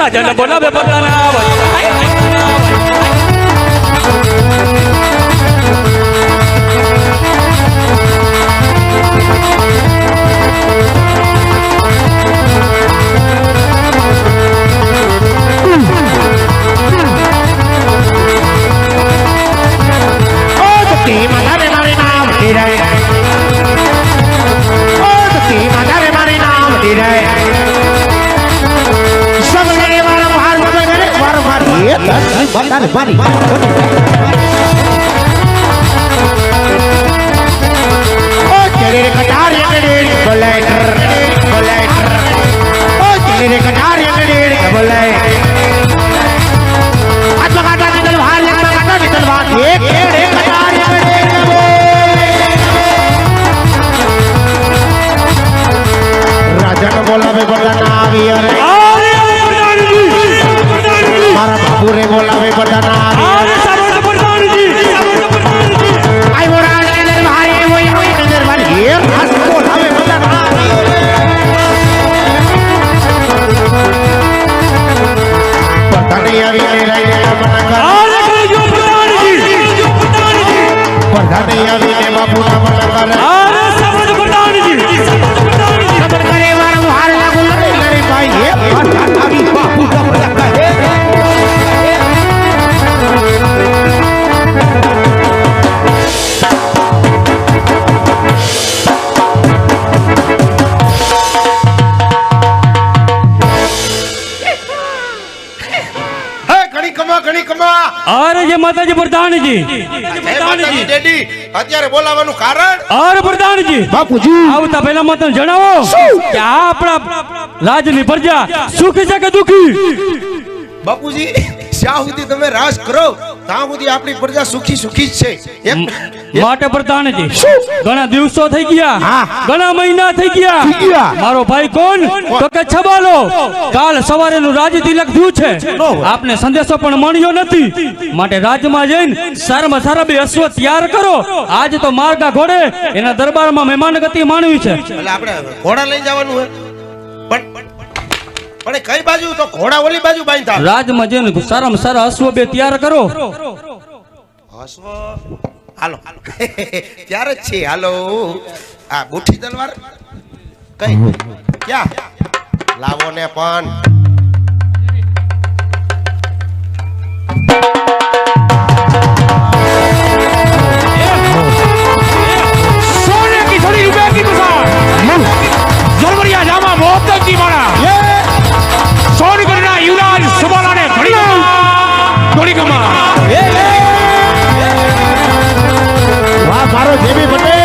રાજાને બોલાવે પોતાના આવે Bunny. Oh, chale re katar ye bolai bolai. Oh, chale re katar ye bolai. At magata ni talwar ye magata ni talwar ye re katar ye Raja ko bola be bola na avi are. मारा बाबू रे बोला वे बदना अरे सामने प्रधान जी आई वो राज नजर भाई वही नजर भाई ये राज बोला वे बदना पता नहीं अभी नहीं रही मना कर अरे जो प्रधान जी पता नहीं अभी ने बाबू ना मना कर अरे सामने प्रधान जी सब करे वार हार लागू लड़े भाई ये अभी बाबू का मना कर अरे ये माताजी प्रधान जी ડેડી અત્યારે બોલાવાનું કારણ અરે પ્રધાનજી બાપુજી આવતા પહેલા મને જણાવો કે આ આપણા રાજની પ્રજા સુખી છે કે દુખી બાપુજી જ્યાં સુધી તમે રાજ કરો ત્યાં સુધી આપણી પ્રજા સુખી સુખી જ છે માટે પ્રધાનજી ઘણા દિવસો થઈ ગયા ઘણા મહિના થઈ ગયા મારો ભાઈ કોણ તો કે છબાલો કાલ સવારે નું રાજ તિલક થયું છે આપને સંદેશો પણ મળ્યો નથી માટે રાજમાં જઈને સારામાં સારા બે અશ્વ તૈયાર કરો આજ તો માર્ગા ઘોડે એના દરબારમાં મહેમાન ગતિ માણવી છે એટલે આપણે ઘોડા લઈ જવાનું હોય પણ કઈ બાજુ તો ઘોડા ઓલી બાજુ બાંધતા રાજમાં જઈને સારામાં સારા અશ્વ બે તૈયાર કરો અશ્વ હાલો ત્યારે જ છે હાલો આ બુઠી તલવાર કઈ ક્યાં લાવો ને પણ सोने की थोड़ी रुपए की दुकान जलवरिया जामा मोहब्बत की मारा ये सोने करना युवराज सुबाला ने थोड़ी कमा वाह मारो जेबी बटे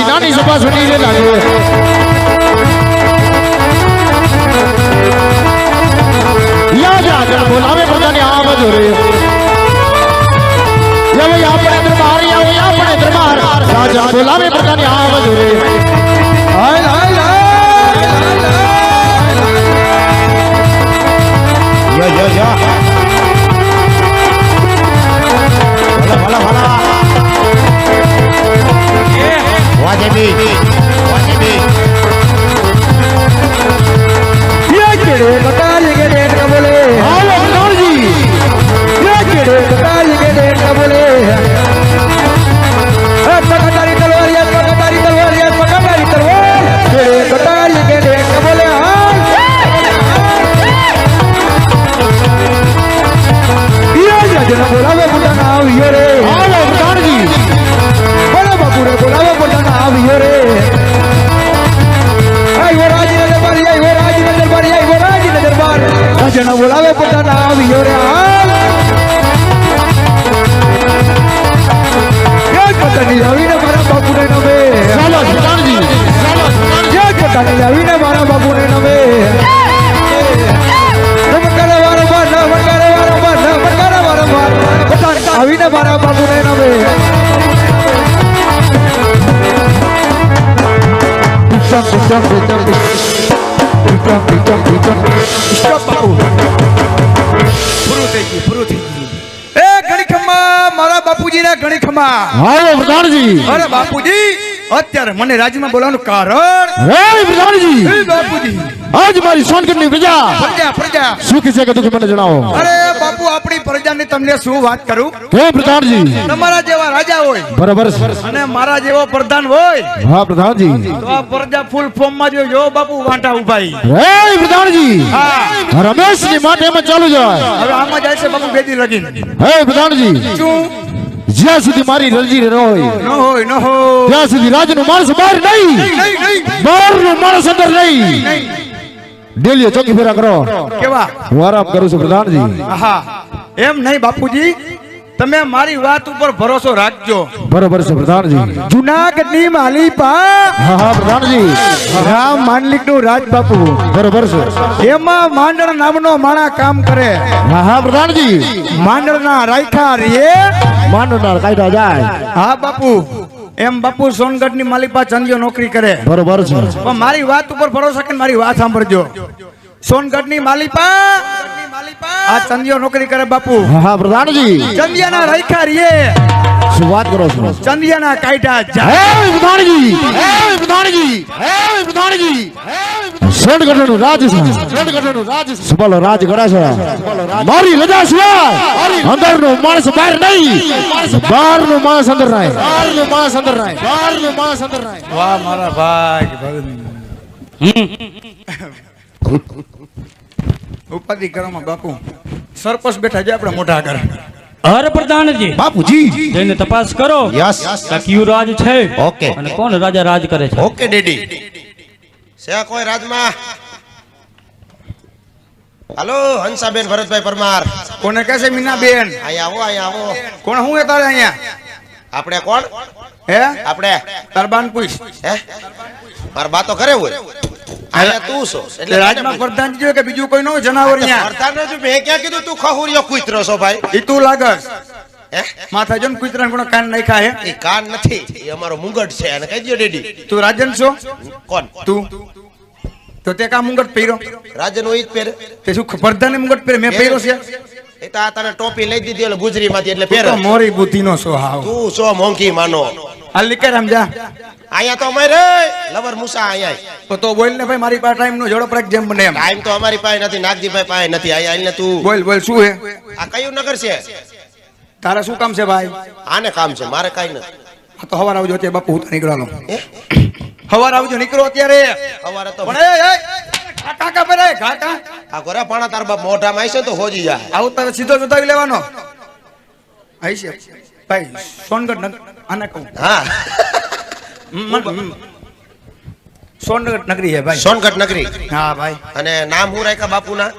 नानी सभा सुनी रे लागे या जाकर बोलावे पता नहीं आवाज हो रही या वो यहाँ पर दरबार या वो यहाँ पर दरबार राजा बोलावे पता नहीं आवाज हो रही हाय हाय या भला भला वाजेबी ये केड़े बता लेंगे रेट का बोले हेलो मनोहर जी ये केड़े જણા બોલાવે પોતાના આવ્યો રે હાલ પોતાની આવીને મારા બાપુને નમે ચાલો સુધારજી પોતાની આવીને મારા બાપુને નમે નમસ્કાર વારંવાર પોતાની આવીને મારા બાપુને નમે પૂરું થઈ ગયું એ ઘણી ખમા મારા બાપુજીના ઘણી ખમા હાલો પ્રધાનજી અરે બાપુજી અત્યારે મને રાજ્યમાં બોલાવવાનું કારણ હે પ્રધાનજી એ બાપુજી આજ મારી સોનગઢની પ્રજા પ્રજા સુખી છે કે દુઃખી મને જણાવો અરે બાપુ આપણી પ્રજાની તમને શું વાત કરું હે પ્રધાનજી તમારા જેવા રાજા હોય બરાબર છે. અને મારા જેવો પ્રધાન હોય હા પ્રધાનજી તો આ પ્રજા ફૂલ ફોર્મ માં જો બાપુ વાંટા ઉભાઈ હે પ્રધાનજી હા રમેશ ની માટે એમ ચાલુ જાય હવે આમાં જાય છે બાપુ બેદી લગીન હે પ્રધાનજી શું જ્યાં સુધી મારી રલજી ન હોય ન હોય ત્યાં સુધી રાજનું માણસ બહાર નહીં નહીં બહારનું માણસ અંદર નહીં ડેલીએ ચોકી ફેરા કરો કેવા હું આરામ કરું છું પ્રધાનજી હા એમ નહીં બાપુજી તમે મારી વાત ઉપર ભરોસો રાખજો બરોબર છે પ્રધાનજી જુનાગઢની માલિપા હા હા પ્રધાનજી રામ માંડલિક નું રાજ બાપુ બરોબર છે એમાં માંડળ નામનો માણા કામ કરે હા હા પ્રધાનજી માંડળના રાયખા રે માનવનાર કાઢા જાય હા બાપુ એમ બાપુ સોનગઢ ની માલિપા ચંદ્યો નોકરી કરે બરોબર છે પણ મારી વાત ઉપર ભરોસો રાખીને મારી વાત સાંભળજો સોનગઢ ની માલિપા આ ચંદ્યો નોકરી કરે બાપુ હા હા પ્રધાનજી ચંદ્યાના રાયખા રે શું વાત કરો છો ચંદ્યાના કાઢા જાય હે પ્રધાનજી હે પ્રધાનજી હે પ્રધાનજી સોનગઢનું રાજ છે સોનગઢનું રાજ છે સુબલો રાજ ગડા છે મારી લજા સિવાય અંદરનો માણસ બહાર નહીં બહારનો માણસ અંદર નહીં બહારનો માણસ અંદર નહીં બહારનો માણસ અંદર નહીં વાહ મારા ભાઈ ઉપાધિ કરવામાં બાપુ સરપંચ બેઠા છે આપણે મોટા આગળ હર પ્રધાનજી બાપુજી જઈને તપાસ કરો યસ કે કયું રાજ છે ઓકે અને કોણ રાજા રાજ કરે છે ઓકે ડેડી છે કોઈ રાજમાં હાલો હંસાબેન ભરતભાઈ પરમાર કોને કહે છે મીનાબેન અહીંયા આવો કોણ હું હે તારે અહીંયા આપણે કોણ હે આપણે તરબાન પૂછ હે માર બાતો કરે હોય અહીંયા તું છો એટલે રાજમાં પ્રધાન જો કે બીજું કોઈ ન હોય જનાવર અહીંયા વર્તાનો જો મેં ક્યાં કીધું તું ખહુરિયો કૂતરો છો ભાઈ ઈ તું લાગસ હે માથા જો કુતરા પણ કાન નાખ્યા હે એ કાન નથી એ અમારો મુંગટ છે અને કહી દો ડેડી તું રાજન છો કોણ તું તો તે કા મુંગટ પહેર્યો રાજન હોય જ પહેરે તે શું પ્રધાને મુંગટ પહેરે મેં પહેર્યો છે એ તો આ તને ટોપી લઈ દીધી એટલે ગુજરીમાંથી એટલે તું પહેરે તો મોરી બુદ્ધિનો છો હાવ તું સો મોંઘી માનો આ લીકર આમ જા અહીંયા તો અમારે લવર મુસા અહીંયા તો બોલ ને ભાઈ મારી પાસે ટાઈમ નો ઝડપ રાખ જેમ બને એમ ટાઈમ તો અમારી પાસે નથી નાગજીભાઈ પાસે નથી અહીંયા આવીને તું બોલ શું હે આ કયું નગર છે તારે શું કામ છે ભાઈ આને કામ છે મારે કાઈ નથી આ તો હવાર આવજો અત્યારે બાપુ હું તો નીકળવાનો હે? હવાર આવજો નીકળો અત્યારે સવારે તો પણ કાકા પર કાકા આ ઘરે પાણા તાર બાપ મોઢામાં આવશે તો હોજી જાય આવું તારે સીધો જોતાવી લેવાનો આઈ છે ભાઈ સોનગઢ આને કહું હા સોનગઢ નગરી હે ભાઈ સોનગઢ નગરી હા ભાઈ અને નામ હું રાખ્યા બાપુના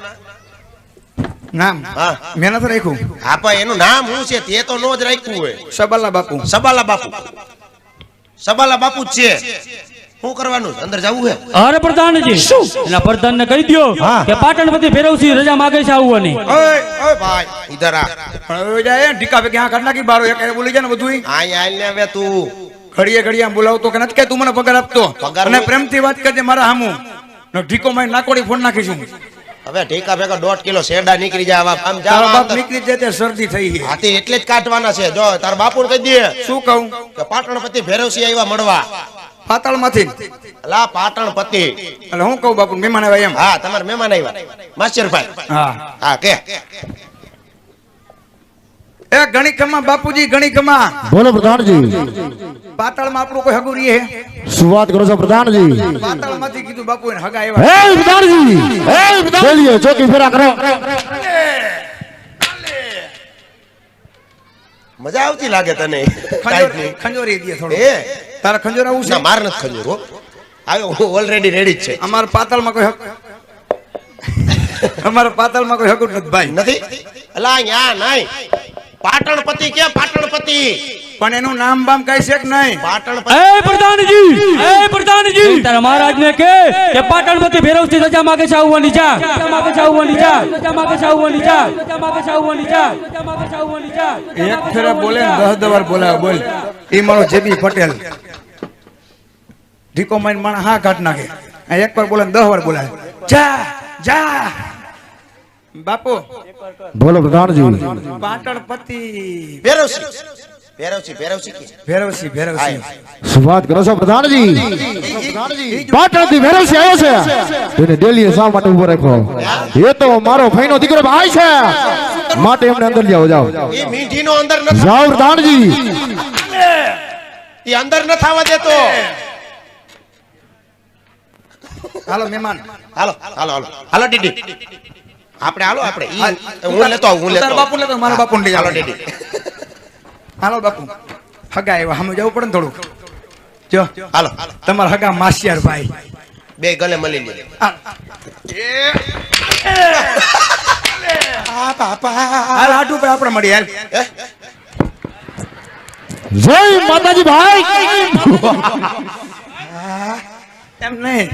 નામ હા મહેનત રાખ્યું હા પણ એનું નામ શું છે તે તો નો જ રાખ્યું હોય સબાલા બાપુ સબાલા બાપુ જ છે શું કરવાનું અંદર જવું હે હર પ્રધાનજી એના પ્રધાન ને કહી દો હા. કે પાટણપતિ ફેરવસી રજા માગે છે આવવાની ઓય ભાઈ ઈધર આ પણ હવે જાય ઢીકા ભેગી આ કરી નાખી બારો એક બોલી જાય ને બધું અહીંયા આવીને હવે તું ઘડીએ આમ બોલાવતો કે નથી કે તું મને પગાર આપતો પગાર અને પ્રેમથી વાત કરજે મારા હામું ઢીકો માં નાકોડી ફોન નાખીશું હવે ઠેકા ભેગા 1.5 કિલો શેરડા નીકળી જાય આમ તારા જાવ બાપ નીકળી જાય તે શરદી થઈ ગઈ હાથી એટલે જ કાઢવાના છે જો તાર બાપુ કહી દે શું કહું કે પાટણપતિ ભેરવસી આવ્યા મળવા પાતાળ માંથી અલા પાટણપતિ એટલે હું કહું બાપુ મહેમાન આવ્યા એમ હા તમારા મહેમાન આવ્યા માસ્ટરભાઈ હા હા કે એ ગણી ખમા બાપુજી ગણી ખમા બોલો પ્રધાનજી પાતાળમાં આપણું કોઈ હગુરી હે શું વાત કરો છો પ્રધાનજી પાતાળમાંથી કીધું બાપુ એને હગા આવ્યા હે પ્રધાનજી હે ડેલીએ ચોકી ફેરા કરો મજા આવતી લાગે તને ખંજોરી દે થોડું એ તારા ખંજોર આવું છે ના માર નથી ખંજૂર હો આવ્યો હું ઓલરેડી રેડી જ છે અમાર પાતાળમાં કોઈ હક અમારા પાતાળમાં કોઈ હકું નથી ભાઈ. નથી અલા યા નહીં પાટણપતિ કે પાટણપતિ પણ એનું નામ બામ કઈ છે કે નહીં? પાટણપતિ એ પ્રધાનજી તારા મહારાજને કે પાટણપતિ ભેરવથી રજા માગે છે આવવાની જા એક ફેરા બોલે ને 10 વાર બોલાવે બોલ. ઈ મારો જેબી પટેલ ઢીકો માઈન માણા હા કાઢ નાખે. આ એક વાર બોલે ને 10 વાર બોલાવે. જા બાપુ બોલો પ્રધાનજી. પાટણપતિ ભેરવસી કે ભેરવસી શું વાત કરો છો પ્રધાનજી? પાટણથી ભેરવસી આવ્યો છે તેને ડેલી શા માટે ઉભો રાખો? એ તો મારો ભાઈનો દીકરો ભાઈ છે માટે એમને અંદર લઈ આવો. જાઓ એ મીઠીનો અંદર ન જાઓ પ્રધાનજી. એ અંદર ન થવા દેતો. હાલો મહેમાન હાલો દીદી આપણે આપણે હું લેતો આવું તારા બાપુ લેતો મારા બાપુ ને લઈ હાલો આવો. દીદી હાલો બાપુ હગા આવ્યા સામે જવું પડે ને થોડું. જો હાલો તમારા હગા માસિયાર ભાઈ બે ગલે મળી લે હાલ હાટુ પે આપણે મળી હાલ. જય માતાજી ભાઈ. એમ નહીં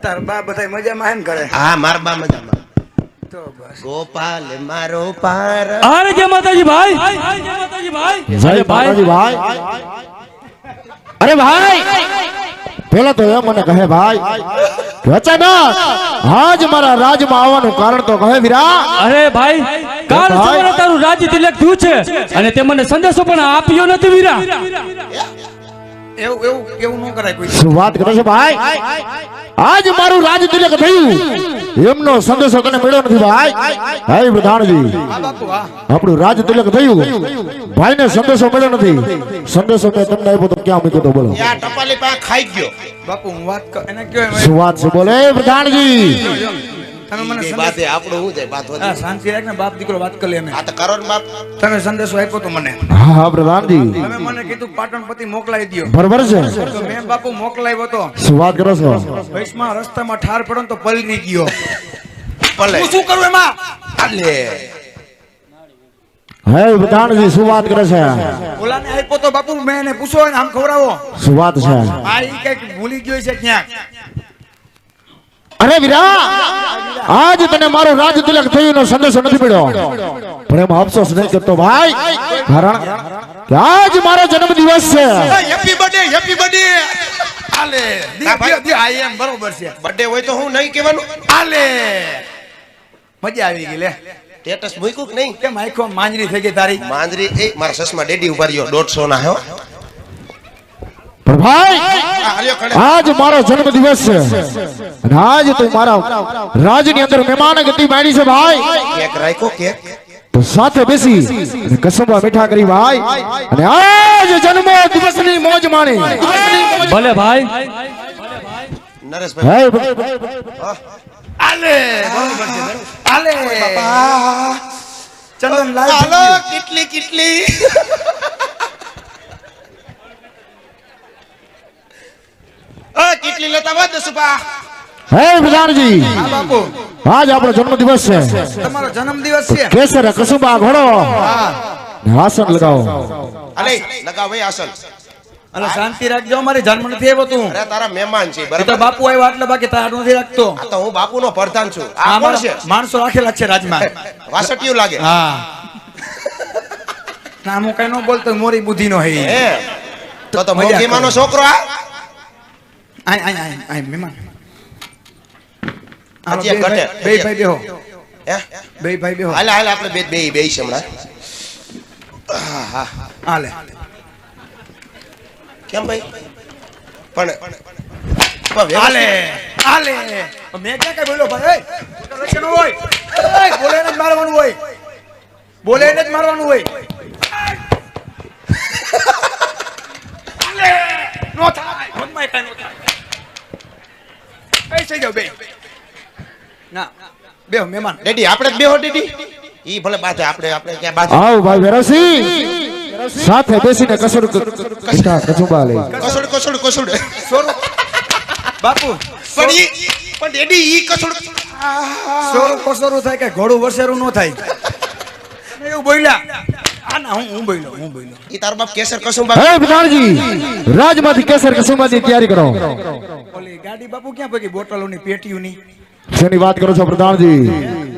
તાર બા બધા મજામાં એમ કરે હા મારા બા મજામાં તો બસ. ગોપાલ મારો પાર અરે જય માતાજી ભાઈ જય માતાજી ભાઈ. અરે ભાઈ પેલા તો એ મને કહે ભાઈ કે અચાનક આજ મારા રાજમાં આવવાનું કારણ તો કહે વીરા. અરે ભાઈ કાલ સવારે તારું રાજ તિલક થયું છે અને તે મને સંદેશો પણ આપ્યો નથી વીરા. એવું ન કરાય કોઈ. શું વાત કરો છો ભાઈ? આજ મારું રાજ તિલક થયું એમનો સંદેશો તને મળ્યો નથી ભાઈ. હાય પ્રધાનજી હા બાપુ હા આપણું રાજ તિલક થયું ભાઈને સંદેશો મળ્યો નથી. સંદેશો મેં તમને આપ્યો તો ક્યાં મૂક્યો તો બોલો? યા ટપાલી પા ખાઈ ગયો બાપુ હું વાત એને કયો એમ શું વાત છે બોલે પ્રધાનજી? તમે મને એ સંદેશ બાતે આપણું હું જાય બાત હા વધી શાંતિ રાખ ને બાપ દીકરો વાત કરી લે અમે. આ તો કરો ને બાપ તમે સંદેશો આપ્યો તો મને હા હા પ્રધાનજી તમે મને કીધું પાટણપતિ મોકલાવી દ્યો બરોબર છે. તો મેં બાપુ મોકલાવ્યો તો શું વાત કરો છો? વૈષ્ણવ રસ્તામાં ઠાર પડ્યો ને તો પલરી ગયો. ભલે હું શું કરું એમાં? આલે હે પ્રધાનજી શું વાત કરે છે? ઓલાને આપ્યો તો બાપુ મેં એને પૂછો ને આમ ખવડાવો. શું વાત છે? આ ઈ કઈક ભૂલી ગયો છે ક્યાંક. અરે વીરા આજ તને મારો રાજ તિલક થયું નો સંદેશો નથી મળ્યો પણ એમાં અફસોસ નહીં કરતો ભાઈ કારણ કે આજ મારો જન્મ દિવસ છે. હેપી બર્થડે આલે આઈ એમ બરોબર છે. બર્થડે હોય તો હું નહીં કહેવાનું આલે મજા આવી ગઈ લે. સ્ટેટસ મૂક્યું કે નહીં કેમ આખો માંજરી થઈ ગઈ તારી? માંજરી એ મારા સસમા ડેડી ઉભા રહ્યો 150 ના હો પણ ભાઈ હાલ્યો ખડે આજ મારો જન્મ દિવસ છે અને આજ તું મારા રાજની અંદર મહેમાન ગતિ માંડી છે ભાઈ. કેક રાખ્યો કેક તો સાથે બેસી અને કસબા મીઠા કરી ભાઈ અને આજ જન્મ દિવસની મોજ માણી. ભલે ભાઈ નરેશભાઈ હે આલે બરોબર છે આલે ચંદન લાલ હાલો કેટલી કેટલી લેતા વાદ સુપા હે પ્રધાનજી હા બાપુ આજ આપણો જન્મ દિવસ છે. તમારો જન્મ દિવસ છે. કેસર કસુંબા ઘોડો હા આસન લગાવો. અલે લગાવ ભાઈ આસન અલે શાંતિ રાખજો મારી જન્મ નથી આવ્યો તું. અરે તારા મહેમાન છે એ તો બરાબર બાપુ આવ્યો એટલે બાકી તારું નથી રાખતો. આ તો હું બાપુનો પ્રધાન છું આ આ કોણ છે માણસો રાખેલા છે રાજમાં. વાસટિયું લાગે હા ના હું કઈ ન બોલતો મોરી બુદ્ધિ નો હે હે તો મજા મોગીમાનો છોકરો આ આય આય આય આય મહેમાન હાલો, હજી એક ઘટે. બે ભાઈ બેહો હે બે ભાઈ બેહો હાલે આપણે બે છે હમણાં હાલે કેમ ભાઈ પણ હાલે હાલે મેં ક્યાં કઈ બોલ્યો ભાઈ લક્ષણ હોય બોલે ને જ મારવાનું હોય બોલે ને જ મારવાનું હોય હાલે નો થાય મનમાં કઈ નો થાય એ થઈ જાવ બે ના બેહો મહેમાન ડેડી આપણે જ બેહો ડેડી ઈ ભલે બાતે આપણે ક્યાં બાતે આવ ભાઈ વેરસી સાથે બેસીને કસર મીઠા કચુંબા લઈ. કસુડ સ્વરૂપ બાપુ પણ ડેડી ઈ કસુડ સોરું કોસરું થાય કે ઘોડું વસેરું ન થાય તમે એવું બોલ્યા આ ના હું બોલ્યો ઈ તારો બાપ કેસર કસુંબા હે પ્રધાનજી રાજમાંથી કેસર કસુંબાની તૈયારી કરો ઓલી ગાડી બાપુ ક્યાં પગી બોટલોની પેટીઓની શેની વાત કરો છો પ્રધાનજી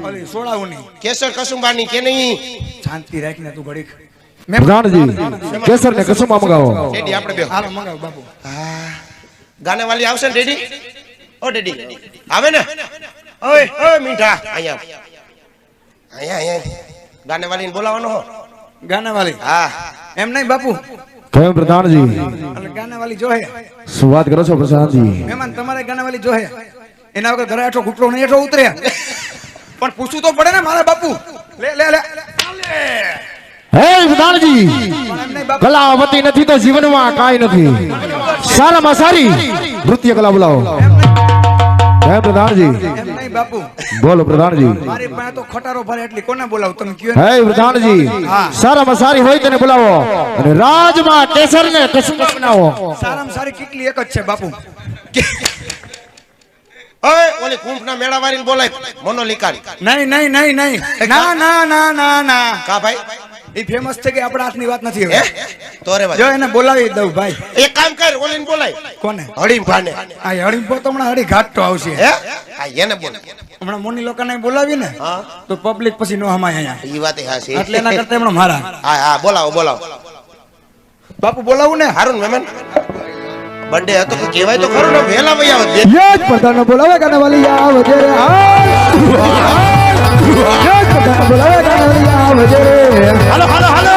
ઓલી સોડાઓની કેસર કસુંબાની કે નહીં શાંતિ રાખીને તું ઘડીક પ્રધાનજી કેસર ને કસુંબા મંગાવો ડેડી આપણે બે હાલો મંગાવ બાપુ ગાને વાલી આવશે ને ડેડી ઓ ડેડી આવે ને ઓય ઓય મીઠા અહીંયા ગાને વાલીને બોલાવવાનો હો ગાનાવાલી હા એમ નહીં બાપુ કેમ પ્રધાનજી એટલે ગાનાવાલી જોહે શું વાત કરો છો પ્રધાનજી મહેમાન તમારે ગાનાવાલી જોહે એના વગર ઘરે હેઠો ઘૂંટડો નહીં હેઠો ઉતરે પણ પૂછવું તો પડે ને મારા બાપુ લે લે લે હે પ્રધાનજી કલાવતી નથી તો જીવનમાં કાંઈ નથી સારામાં સારી નૃત્ય કલા બોલાવો હે પ્રધાનજી એમ નહીં બાપુ બોલો પ્રધાનજી મારી પાસે તો ખટારો ભરે એટલી કોને બોલાવું તમે કયો હે પ્રધાનજી સારામાં સારી હોય તેને બોલાવો અને રાજમાં કેસર ને કસુંબા બનાવો સારામાં સારી કેટલી એક જ છે બાપુ ઓય ઓલી કુંભના મેળા વાળીને બોલાય મોનોલિકાની નહીં નહીં નહીં નહીં ના ના ના ના ના કા ભાઈ એ ફેમસ છે કે આપણા હાથની વાત નથી હે હવે તોરે જો ભાઈ એને બોલાવી દઉં ભાઈ એક કામ કર ઓલીને બોલાય કોને હળીમ ભાને આ હળીપો તો હમણાં હળી ઘાટ તો આવશે હે હા એને બોલ હમણાં મોની લોકોને બોલાવી ને હા તો પબ્લિક પછી નો હમાય અહીંયા ઈ વાત હાસી એટલે એના કરતા હમણાં મારા હા હા બોલાવો બોલાવો બાપુ બોલાવું ને હારું ને મહેમાન બર્થડે હતો તો કહેવાય તો ખરું ને વહેલા વહી આવો યજ પ્રધાન બોલાવે ગાનાવાલી આવજે રે યજ પ્રધાન બોલાવે ગાનાવાલી આવજે રે હાલો હાલો હાલો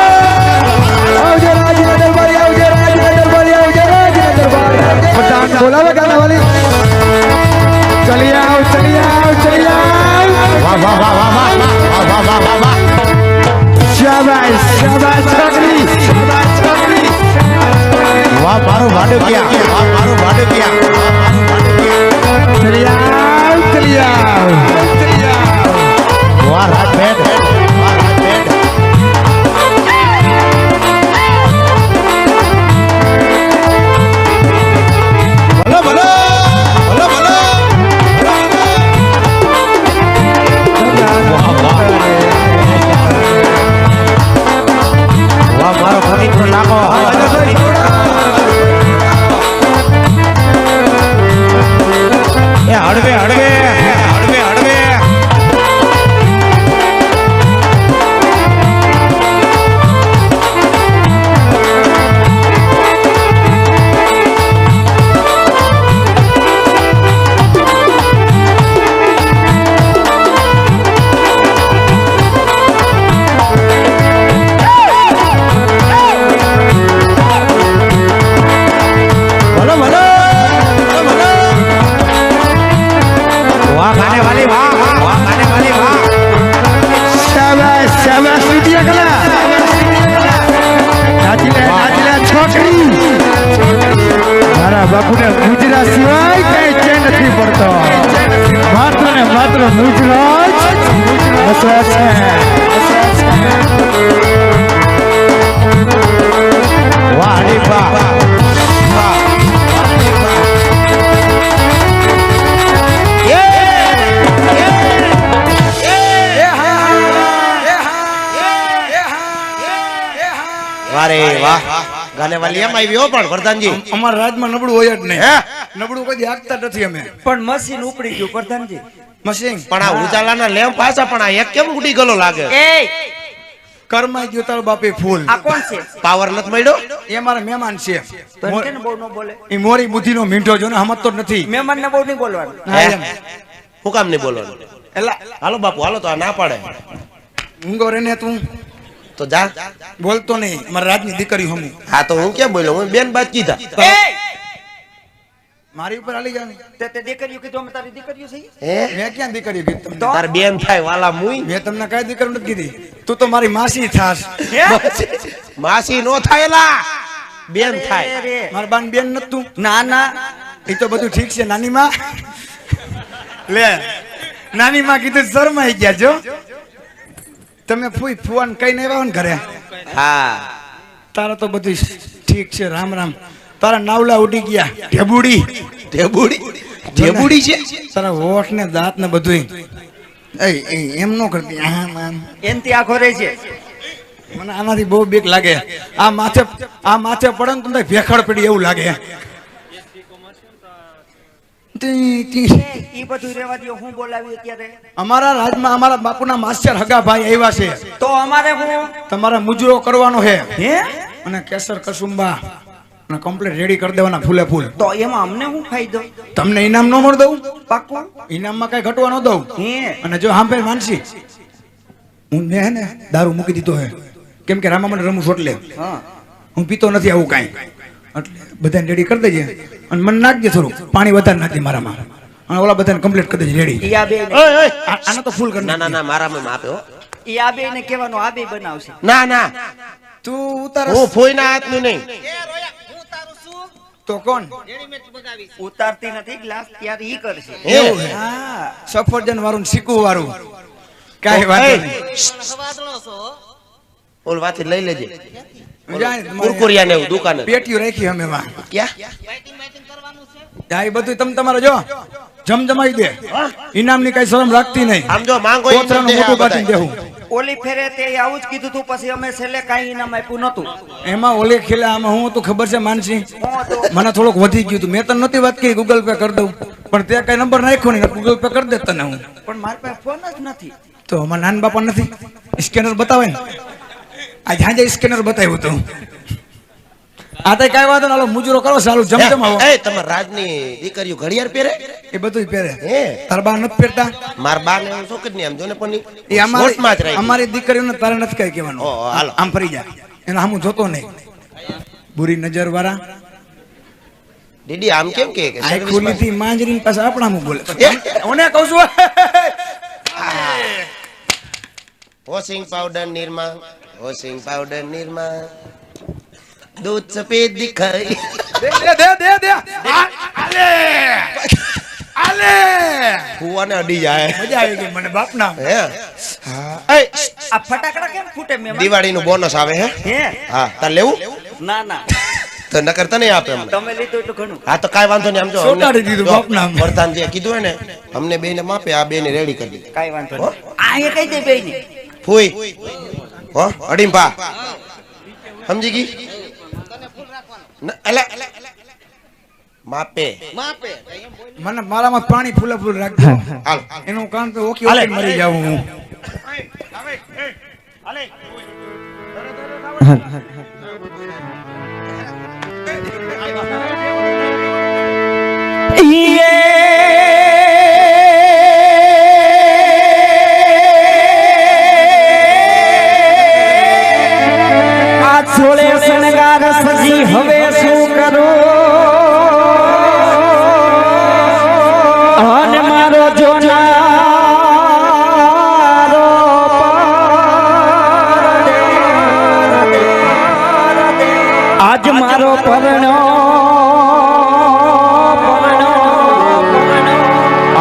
આવજે રાજના દરબારી આવજે રાજના દરબારી આવજે રાજના દરબારી પ્રધાન બોલાવે ગાનાવાલી ચલી આવ ચલી આવ ચલી આવ વાહ વાહ વાહ વાહ વાહ વાહ વાહ વાહ વાહ શાબાશ શાબાશ છોકરી શાબાશ છોકરી વાહ મારું ભાડુકિયા વાહ મારું ભાડુકિયા ચલી આવ ચલી આવ ચલી આવ વાહ રાજભેદ વાહ રાજભેદ ભલો ભલો ભલો ભલો વાહ મારો ફરીથી નાખો એ હળવે હળવે હળવે હળવે ભલો ભલો ભલો ભલો વાહ ગાને વાલી વાહ વાહ વાહ ગાને વાલી વાહ શાબાશ શાબાશ વિદ્ય કલા નાચીલા છોકરી મારા બાપુને ગુજરાત સિવાય કઈ ચેન નથી પડતો માત્ર ને માત્ર ગુજરાત બસે છે વાહ અરે વાહ વાહ વારે વાહ ગાને વાલી એમ આવી હો પણ પ્રધાનજી અમારા રાજમાં નબળું હોય જ નહીં હે નબળું કદી આગતા નથી અમે પણ મશીન ઉપડી ગયું પ્રધાનજી મશીન પણ આ ઉજાલાના લેમ્પ પાછા પણ આ એક કેમ ઉડી ગયો લાગે એ કરમાઈ ગયો તારો બાપે ફૂલ આ કોણ છે પાવર નથી મળ્યો એ મારા મહેમાન છે તો એને કેને બહુ ન બોલે એ મોરી બુદ્ધિનો મીંઢો જો ને સમજતો જ નથી મહેમાન ને બહુ નહીં બોલવાનું હા, એમ. હું કામ નહીં બોલવાનું એલા હાલો બાપુ હાલો તો આ ના પાડે ઊંઘો રે ને તું તો જા બોલતો નહીં અમારા રાજની દીકરી હમું હા તો હું કેમ બોલ્યો હું બેન બાદ કીધા એ મારી ઉપર હાલી જાવ તે દીકરીઓ કીધું અમે તારી દીકરીઓ છે હે મેં ક્યાં દીકરી કીધી તમને? તાર બેન થાય વાલા મુઈ મેં તમને કઈ દીકરી નથી કીધી તું તો મારી માસી થાસ માસી નો થાયલા બેન થાય રે મારા બાન બેન નથી તું ના ના એ તો બધું ઠીક છે નાની માં લે નાની માં કીધું શરમાઈ ગયા જો તમે ફૂઈ ફુવાન કઈ નહીં આવ્યા ને ઘરે હા તારા તો બધું ઠીક છે રામ રામ તારા નાવલા ઉડી ગયા ઢેબુડી ઢેબુડી ઢેબુડી છે તારા હોઠ ને દાંત ને બધું એમ નો કરતી આમ આમ એનથી આખો રહે છે. મને આનાથી બહુ બીક લાગે. આ માથે પડે ને તમને ભેખડ પડી એવું લાગે. ઈ બધું રેવા દો. હું બોલાવી અત્યારે? અમારા રાજમાં અમારા બાપુના માસ્ટર હગા ભાઈ આવ્યા છે. તો અમારે હું તમારા મુજરો કરવાનો છે હે અને કેસર કસુંબા અને કમ્પ્લીટ રેડી કરી દેવાના ફૂલે ફૂલ. તો એમાં અમને હું ફાયદો? તમને ઇનામ ન મળ દઉં? પાક્કું? ઇનામમાં કઈ ઘટવા ન દઉં. હે અને જો હાંભે માનસી હું ને હે ને દારૂ મૂકી દીધો હે કેમ કે રામા મને રમું છોટલે હા હું પીતો નથી આવું કાંઈ એટલે બધાને રેડી કરી દેજે અને મને નાખજે થોડું પાણી વધારે નાખજે મારામાં અને ઓલા બધાને કમ્પ્લીટ કરી દેજે રેડી. ઈ આ બે આને તો ફૂલ કરી ના ના ના મારામાં આપે હો. ઈ આ બે ને કહેવાનું આ બે બનાવશે. ના ના તું ઉતાર હું ફોઈના હાથનું નહીં. તો કોણ ઉતારતી નથી ગ્લાસ ત્યારે ઈ કરશે. હે હા સફરજન વાળું શીકું વાળું કાંઈ વાંધો નહીં. ઓલ વાથી લઈ લેજે. જાય તમારે કુરકુરિયા ને એવું દુકાને. પેટીઓ રાખી અમે માં ક્યાં આ બધું તમે તમારે જો જમજમાઈ દે ઇનામની કઈ શરમ રાખતી નહીં. આમ જો માંગો એમ કોતરાનું દે આ મોટું કાઢીને બધાય. દેવું. ઓલી ફેરે તે આવું જ કીધું તું પછી અમે છેલ્લે કાંઈ ઇનામ આપ્યું નતું. એમાં ઓલે ખેલા આમાં હું હતું ખબર છે માનસી મને થોડુંક વધી ગયું હતું. મેં તને નહોતી વાત કરી ગૂગલ પે કરી દઉં પણ તે કઈ નંબર નાખ્યો નહીં ગૂગલ પે કરી દે તને હું. પણ મારી પાસે ફોન જ નથી. તો અમારા નાન બાપા નથી સ્કેનર બતાવે ને આ સાંજે સ્કેનર બતાવ્યું હતું. આ તો કઈ વાંધો ના મુજરો કરો સારું જમજમાવો. એ તમાર રાજની દીકરીઓ ઘડિયાળ પહેરે એ બધું પહેરે હે તારા બા નથી પહેરતા. માર બા ને એવું છોકરી ને આમ જો ને પણ એ શોર્ટમાં જ રહી. અમારી દીકરીઓને તારે નથી કઈ કહેવાનું. ઓહો, હાલો. આમ ફરી જા એને આમ જોતો નહીં બુરી નજર વાળા દીદી આમ કેમ કે આ સર્વિસ ખુલીથી માંજરી પાસે આપણા મું બોલે એ? ઓને કહું છું washing powder Nirma washing powder Nirma दूध सफेद दिखाई દે આલે ફુવાને અડી જાય. મજા આવી ગઈ મને બાપના. હે હા એ આ ફટાકડા કેમ ફૂટે મેં? દિવાળી નું બોનસ આવે હે હે હા તાર લેવું ના ના તો નકર તને આપે અમને. તમે લીધું એટલું ઘણું. હા તો કાઈ વાંધો નહીં. આમ જો સોટાડી દીધું જો, બાપના. પ્રધાન જે કીધું હે ને અમને બેને માપે આ બેને રેડી કરી દીધી. કાંઈ વાંધો નહીં. આ એ કહી દે બેયને. ફૂઈ હો અડીમ્પા સમજી ગઈ એલા માપે મને મારામાં પાણી ફૂલે ફૂલ રાખજો હાલ એનું કારણ તો ઓકી ઓકી મરી જાઉં હું. આ છોડે શણગાર સજી હવે શું કરું અને મારો જોનારો આજ મારો પરણો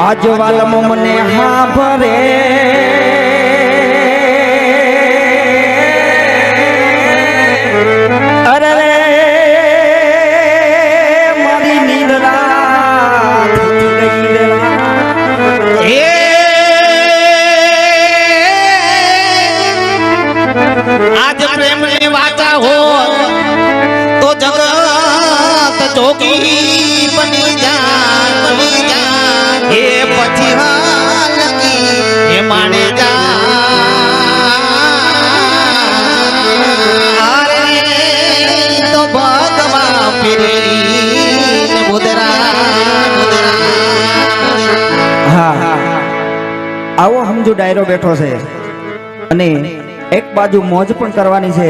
આજ વાલમ મને હા ભરે અરે મારી નિંદ્રા આજ પ્રેમની વાતા હો તો જગત જોગી બની જાય એ પછી હાલકી એ માને અરે તો ભગવા પીરી મુદરા હા આવો સમજુ ડાયરો બેઠો છે અને એક બાજુ મોજ પણ કરવાની છે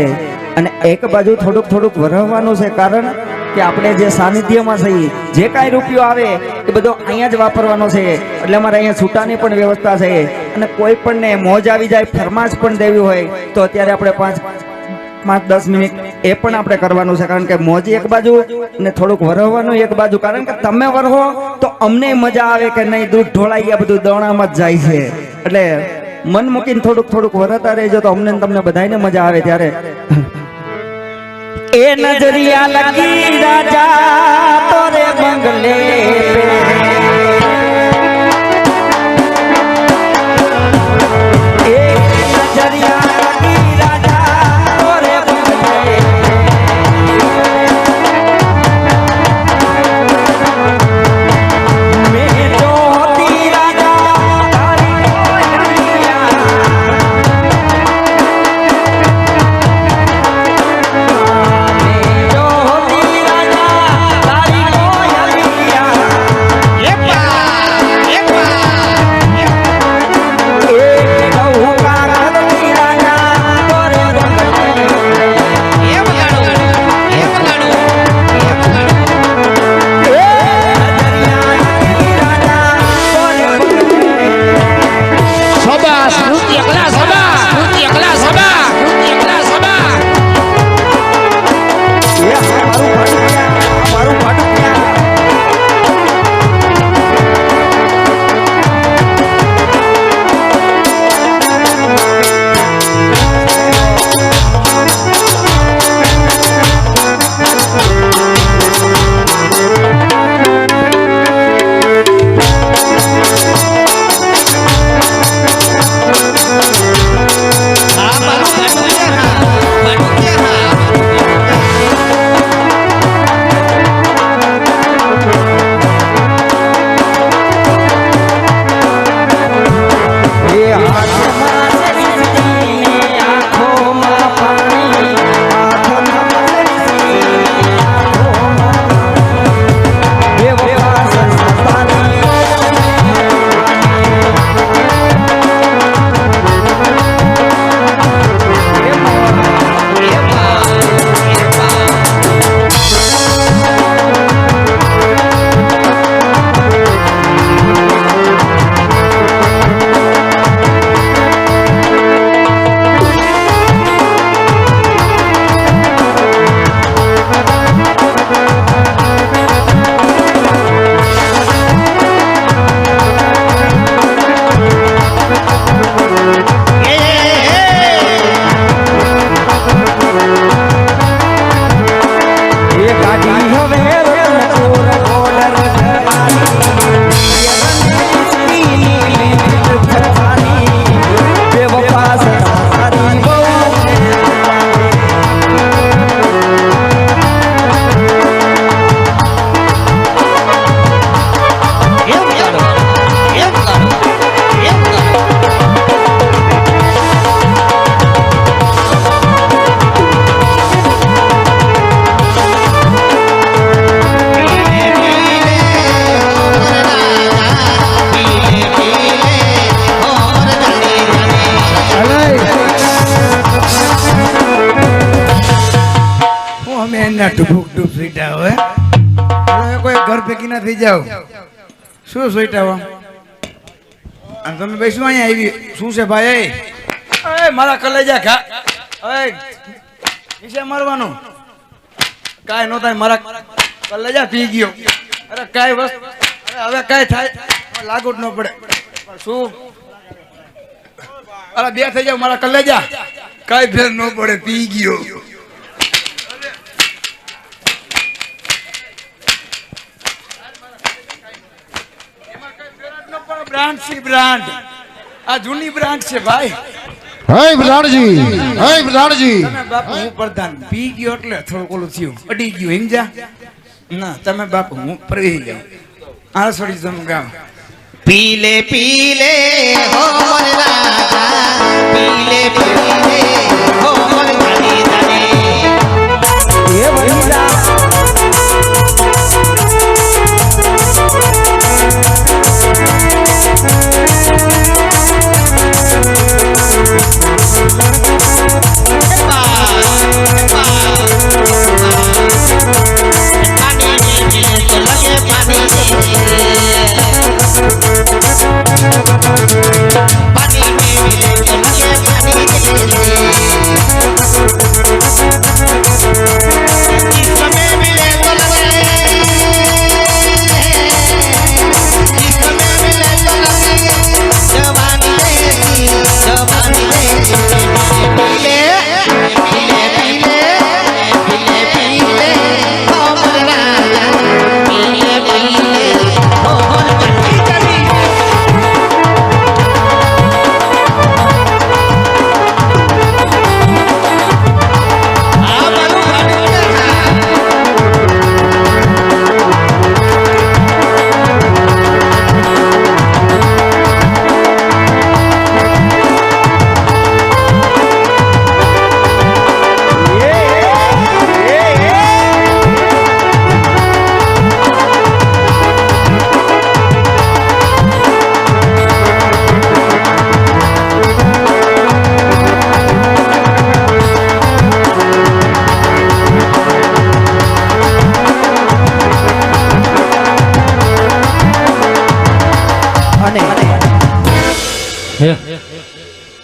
અને એક બાજુ થોડુંક વરહવાનું છે કારણ કે આપણે જે સાનિધ્યમાં છીએ જે કાંઈ રૂપિયો આવે એ બધો અહીંયા જ વાપરવાનો છે એટલે અમારે અહીંયા છૂટાની પણ વ્યવસ્થા છે અને કોઈ પણને મોજ આવી જાય ફરમાશ પણ દેવી હોય તો અત્યારે આપણે 5-10 મિનિટ એ પણ આપણે કરવાનું છે કારણ કે મોજ એક બાજુ અને થોડુંક વરહવાનું એક બાજુ કારણ કે તમે વરહો તો અમને મજા આવે કે નહીં દૂધ ઢોળાઈ ગયા બધું દોણામાં જ જાય છે એટલે મન મૂકીને થોડુંક વરતા રહેજો તો અમને તમને બધાને મજા આવે ત્યારે એ નજરિયા લગી રાજા તોરે બંગલે એ હા, મારું ફાટું ક્યાં? મારું ફાટું ક્યાં? ઢુક ઢુક સુઈટા હવે હવે કોઈ ઘર ભેગી ના થઈ જાવ શું સુઈટા હો અને તમે ભાઈ શું અહીંયા આવી શું છે ભાઈ એ મારા કલેજા ખા એ કિસે મારવાનું કાઈ નો થાય મારા કલેજા પી ગયો અરે કાઈ વસ્તુ અરે હવે કાઈ થાય લાગુ જ ન પડે શું અરે બે થઈ જાવ મારા કલેજા કાઈ ફેર ન પડે પી ગયો બ્રાન્ડ સી બ્રાન્ડ આ જૂની બ્રાન્ડ છે ભાઈ હે પ્રધાનજી તમે બાપુ હું પ્રધાન પી ગયો એટલે થોડું ઓલું થયું અડી ગયું હિંજા ના તમે બાપુ હું પ્રવી જાઉં આ છોડી તમે ગામ पीले पीले हो मोर राजा पीले पीले हो मोर धनी धनी એ વડીલા पानी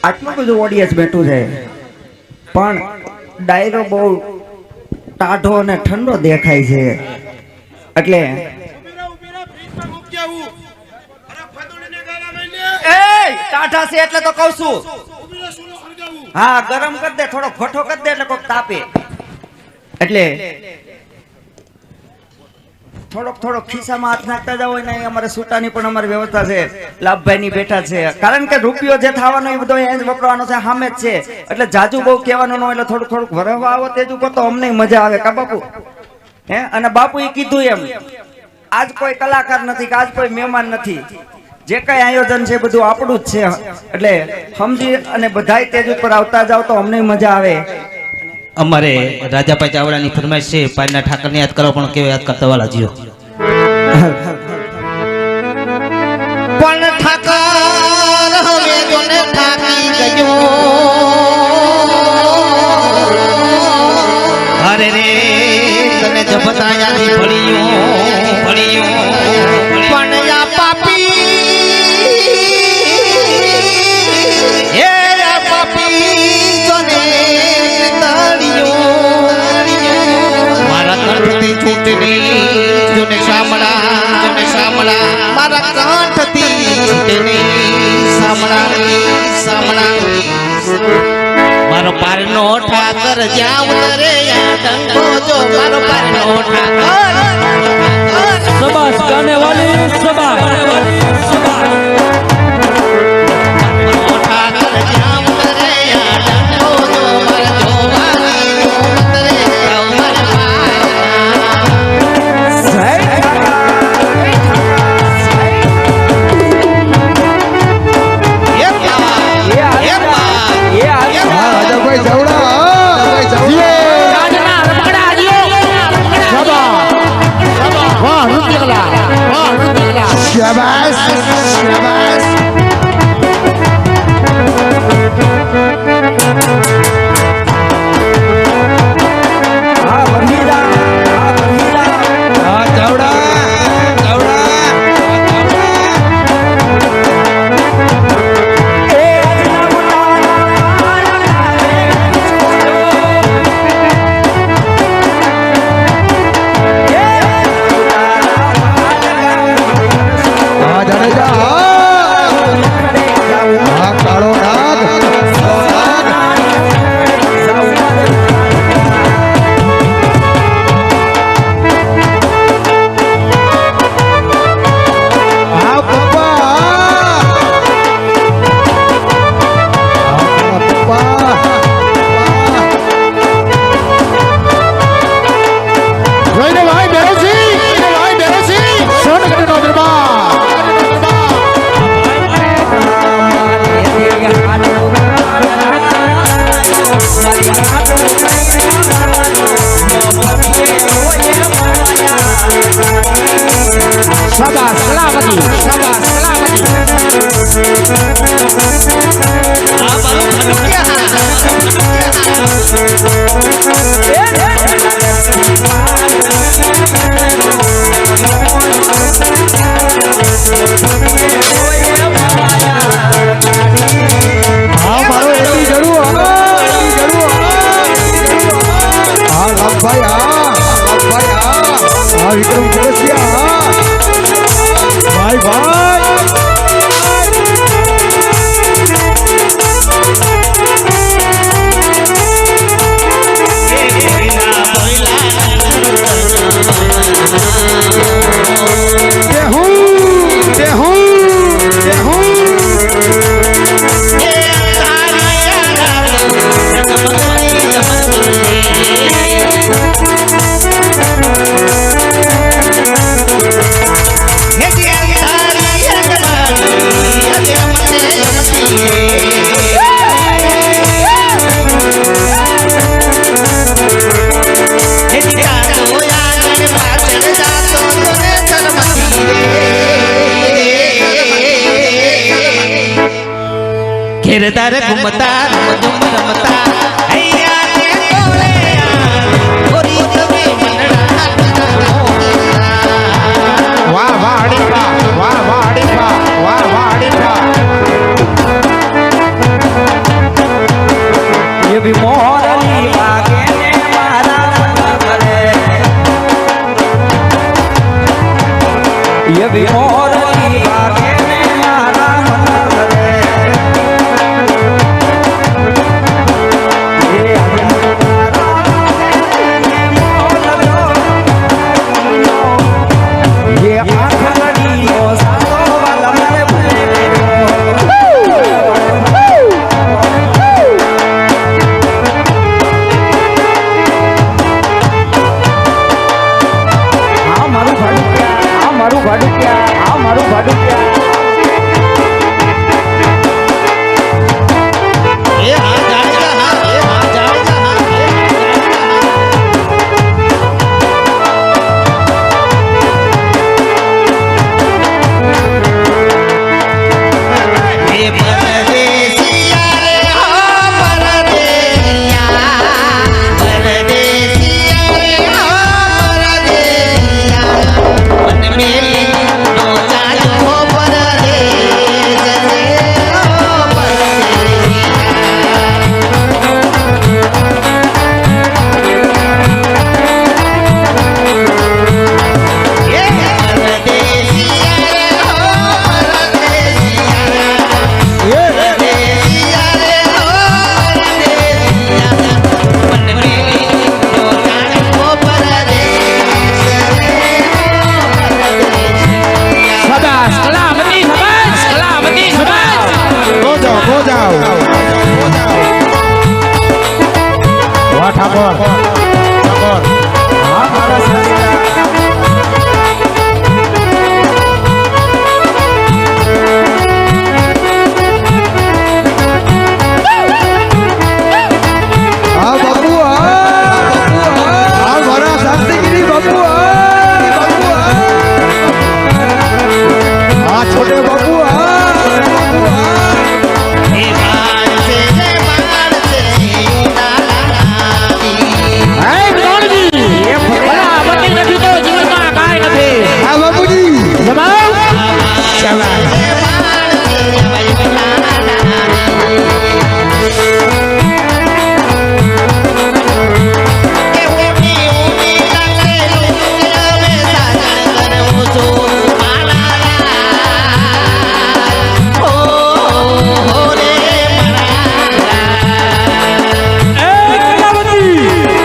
આટલું બધું ઓડિયન્સ બેઠું છે પણ ડાયરો બહુ ટાઢો અને ઠંડો દેખાય છે એટલે ટાઢા છે એટલે તો કહું છું હા ગરમ કરી દે થોડો ઘોટો કરી દે એટલે કોક તાપે એટલે થોડોક ખિસ્સામાં હાથ નાખતા જાવ ને અમારે સૂટાની પણ અમારી વ્યવસ્થા છે લાભભાઈ ની બેઠા છે કારણ કે રૂપિયો જે થવાનો એ બધો અહીં જ વપરાવાનો છે સામે જ છે એટલે જાજુ બહુ કહેવાનું ન હોય એટલે થોડુંક વરવા આવો તેજુ કહો તો અમને મજા આવે કા બાપુ હે અને બાપુ એ કીધું એમ આજ કોઈ કલાકાર નથી કે આજ કોઈ મહેમાન નથી જે કઈ આયોજન છે બધું આપણું જ છે એટલે સમજી અને બધાય તેજ ઉપર આવતા જાવ તો અમને મજા આવે અમારે રાજાભાઈ ચાવડાની ફરમાઈશ છે પાયના ઠાકરને યાદ કરો પણ કેવો યાદ કરતા વાલા જીઓ પણ ઠાકર હવે જોને ઠાકી ગયો અરે રે તને જબતાયાની ભળિયો પણ આ પાપી હે આ પાપી જોને મારા કંઠથી છૂટની જોને સાંભળા મારા કંઠથી છૂટની સાંભળા મારો પારનો ઠાકર જ્યાં ઉતરે ડંકો જો મારો પારનો ઠાકર સબાસ ગાને વાલી સબાસ ઠાકર જ્યાં ઉતરે ડંકો જો મારા જોવાની ઉતરે રાજાભાઈ ચાવડા વાહ નૃત્યકલા શાબાશ શાબાશ ઘેરદાર ઘૂમતા રમઝુમ રમતા હૈયા તે તોળે ઓરી તમે મનડા વાહ વાહ અડીપા વાહ વાહ અડીપા વાહ વાહ અડીપા એવી મોરલી વાગે ને મારા મન કરે એવી મોરલી વાગે ને મારા મન કરે ये आखरी नो सालो वाला मारे भले हाँ मारू भाडू क्या એ હા જાડેજા હા એ હા જાડેજા હા એ પરદેશિયા રે હા પરદેશિયા પરદેશિયા રે હા પરદેશિયા મન મેલી નો જાજો પરદેશ રે હા વાહ ઠાકોર हाँ मारा संदेशा હા બાપુ હા મારા શાંતિગીરી બાપુ હા છોટે બાપુ હા બાપુજી એ કલાવતી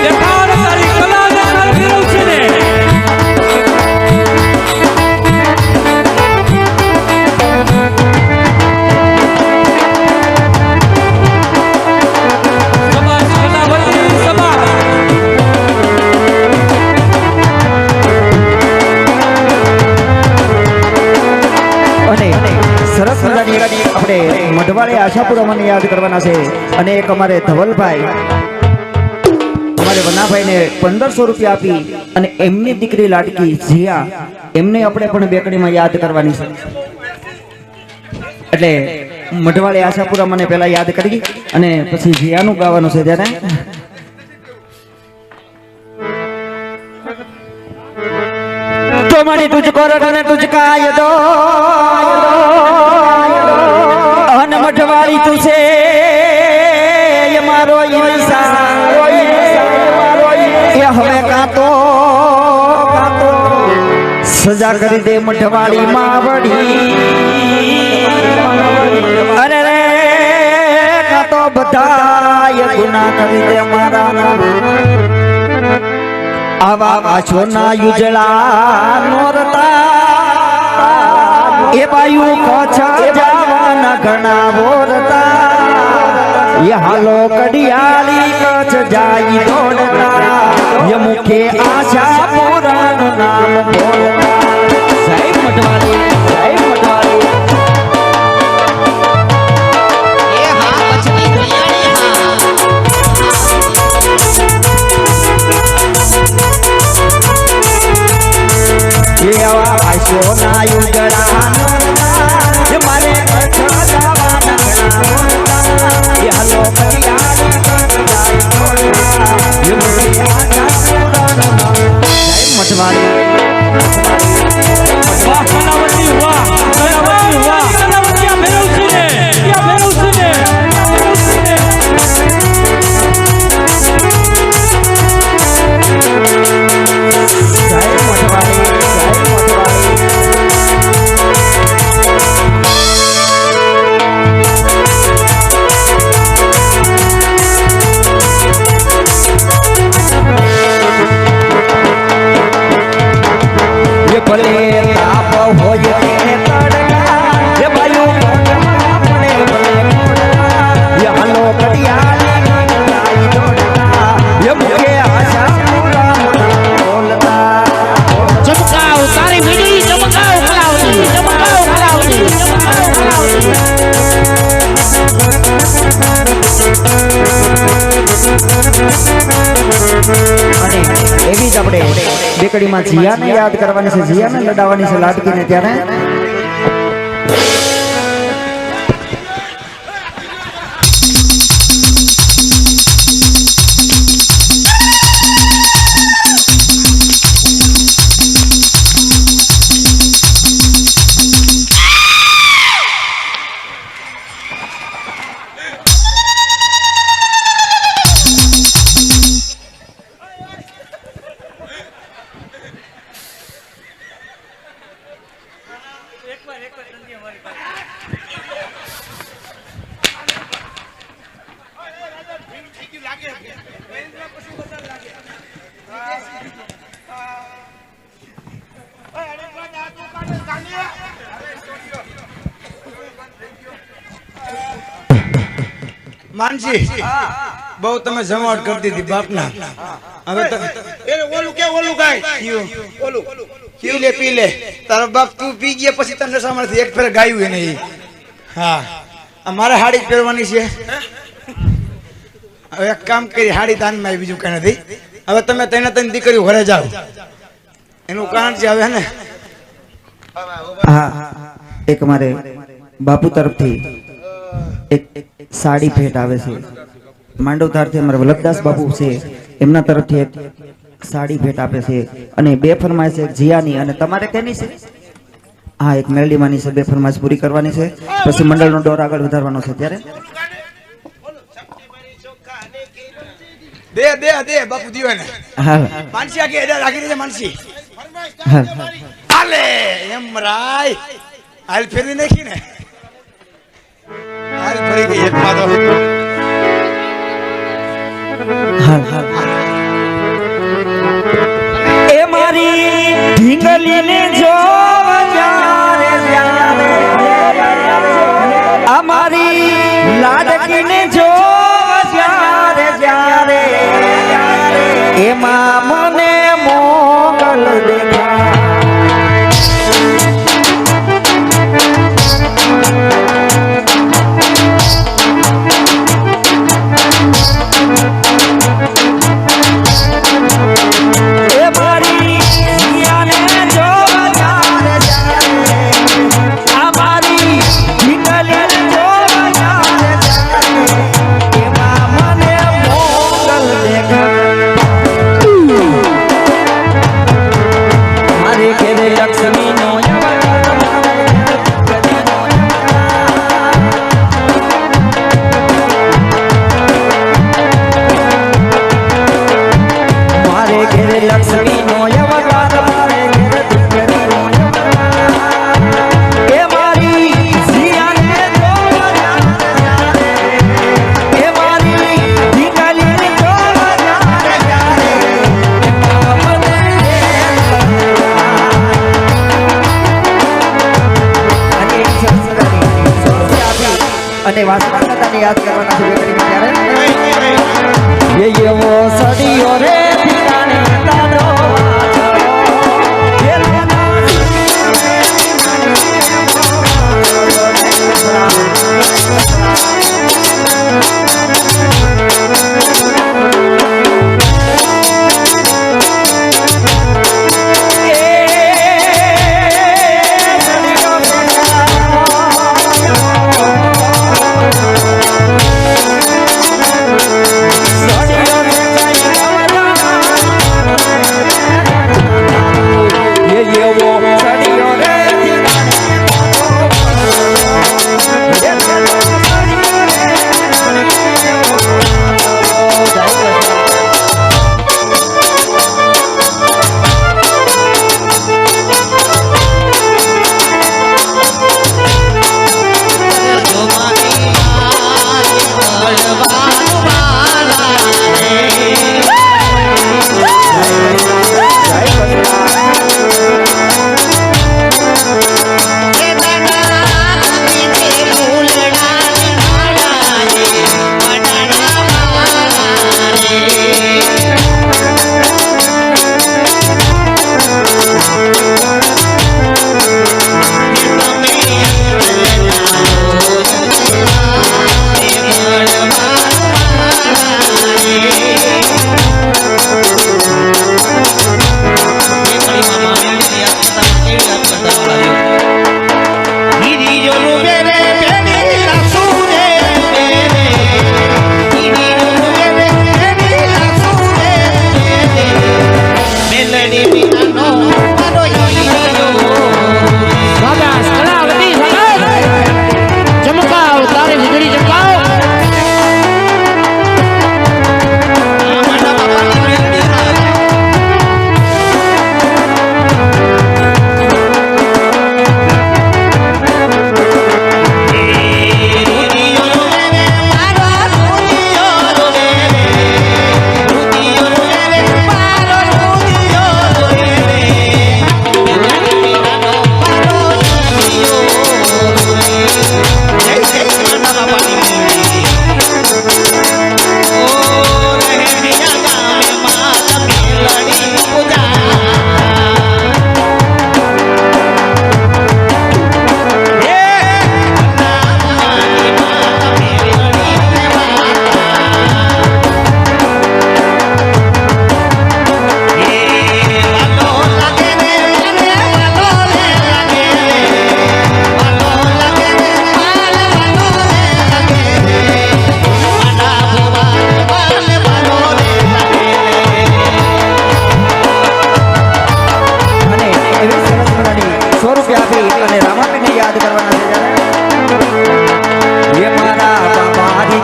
દેખાડ તારી કલા ને કર ફેરવ છે ને સબાસ કલાવતી સબાસ અને સરસ મજાની આપણે મઢવાળી આશાપુરામાંને યાદ કરવાના છે અને એક અમારે ધવલભાઈ અમારે વનાભાઈને 1500 રૂપિયા આપી અને એમની દીકરી લાડકી જીયા એમને આપણે પણ બેકડીમાં યાદ કરવાની છે એટલે મઢવાળી આશાપુરામાંને પહેલા યાદ કરી અને પછી જીયાનું ગાવાનું છે ત્યારે तो मणि तुझको रटने तुझका ये दो अन मठवाड़ी तुझे ये मारो ये हमें का तो सजा कर दे मठवाड़ी मावड़ी अरे रे का तो बता ये गुनाह कर दे मारा आवा पाछो ना युजला नोरता ए बायु कोछ जावाना घना बोरता ये हालो कडियाली कोछ जाई दौड़ता ये मुखे आशा पुराण नाम बोलता साहिब मटवाली એ હા પછી ये आवा पाछो ना युजला ये मारे कोछ जावाना घना बोरता ये हालो कडियाली कोछ जाई दौड़ता ये मुखे आशा पुराण એવી જ આપણે બેકડીમાં જીયાને યાદ કરવાની છે, જીયાને લડાવવાની છે લાડકીને. ત્યારે માનસી બહુ તમે જમાવટ કરી દીધી બાપના. હવે ઓલું કે ઓલું ગાય ઓલું પી લે પી લે. તારો બાપ તું પી ગયા પછી તને નશામાંથી એક ફેર ગાયું એને ઈ. હા મારે હાડી જ પહેરવાની છે. હવે એક કામ કરી હાડી દાનમાં આવી, બીજું કઈ નથી. હવે તમે તેને દીકરીઓ ઘરે જાઓ. એનું કારણ છે હવે ને હા એક મારે બાપુ તરફથી એક સાડી ભેટ આવે છે. માંડવધારથી અમારા વલ્લભદાસ બાપુ છે, એમના તરફથી એક સાડી ભેટ આપે છે. અને બે ફરમાઈશ એક જીયાની અને તમારે કેની છે? હા એક મેલડીમાંની છે. બે ફરમાઈશ પૂરી કરવાની છે, પછી મંડળનો દોર આગળ વધારવાનો છે. ત્યારે દે દે દે બાપુ દીવે ને. હા માનસી આગે એડા રાખી દેજે માનસી. હા હાલે એમ રાય હાલ ફેરવી નાખી ને. હાલ ફરી ગઈ એકમાં તો. એ મારી ઢીંગલીને જો અમારી લાડકીને જો જ્યારે એમાં મને મોગલ દેખાય. અને વાસણાને યાદ કરવાના છે બેકરીમાં. ત્યારે એવો સડીયો રે ઠીકાણે તારો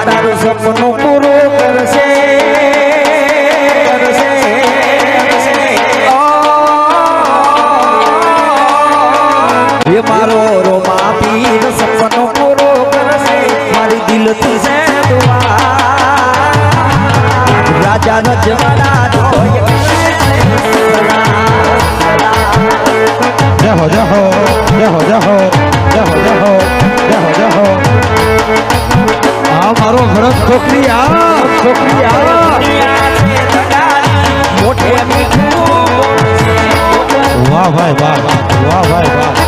તારું સપનું પૂરું કરશે એ મારો રોમા પીર સપનું પૂરું કરશે મારી દિલથી છે દુઆ રાજા નો જમાના જોઈએ જહો જહો જહો જહો જહો જહો જહો જહો આ મારો ભરત છોકરી મોટે વાહ ભાઈ વાહ વાહ ભાઈ વાહ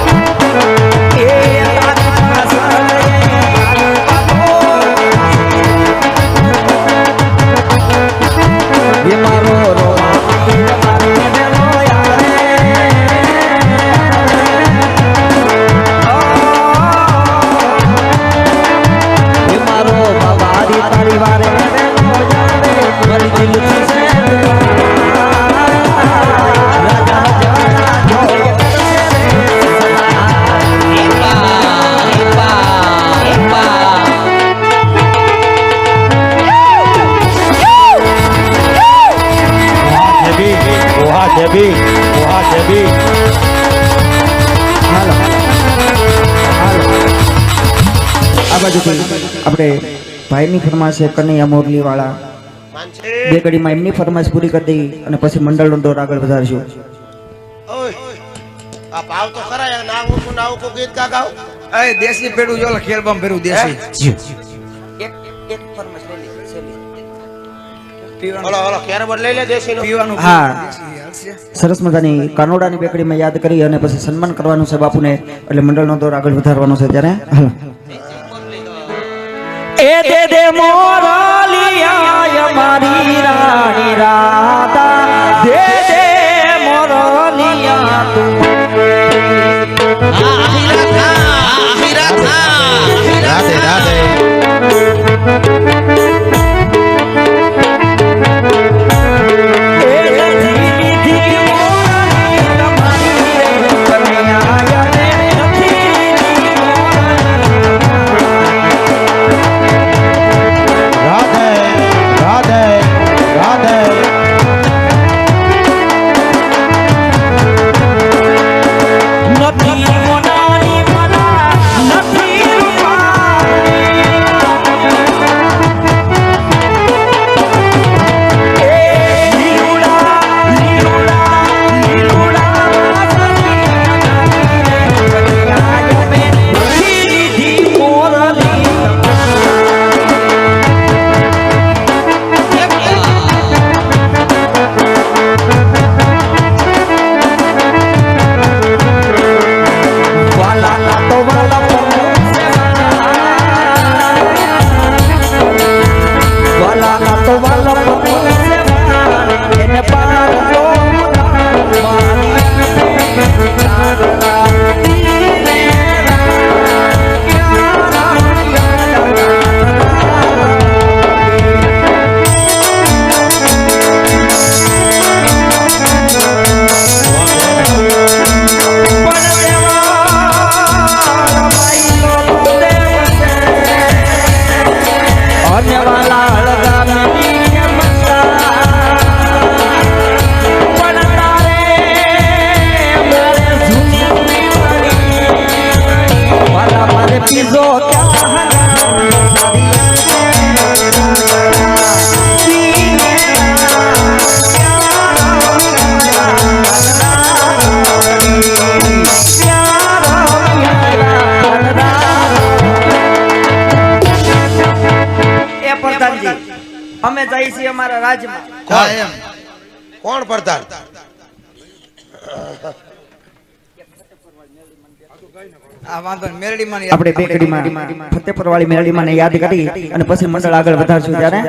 આપણે ભાઈની ફરમાશ છે કનૈયા મોરલી વાળા બે ઘડીમાં એમની ફરમાશ પૂરી કરી દઈ અને પછી મંડળનો દોર આગળ વધારશું. આ ભાવ તો ખરા નાવું કો ગીત કા ગાવ એ દેશી પેડું જો ખેરબામ પેડું દેશી એક ફરમાશ લઈ ઓલો ઓલો કેરબડ લઈ લે દેશી નો પીવાનું હા સરસ મજાની કાનોડાની બેકડીમાં યાદ કરી અને પછી સન્માન કરવાનું છે બાપુને એટલે મંડળનો દોર આગળ વધારવાનો છે ત્યારે હાલો એ દે દે મોરલિયા મારી રાણી રાધા દે દે મોરલિયા તું રાધે રાધે અમે જઈ છીએ અમારા રાજમાં કોણ પ્રધાન આપણે બેકડીમાં ફતેપુરવાળી મેરડીમાં ને યાદ કરી અને પછી મંડળ આગળ વધારશું ત્યારે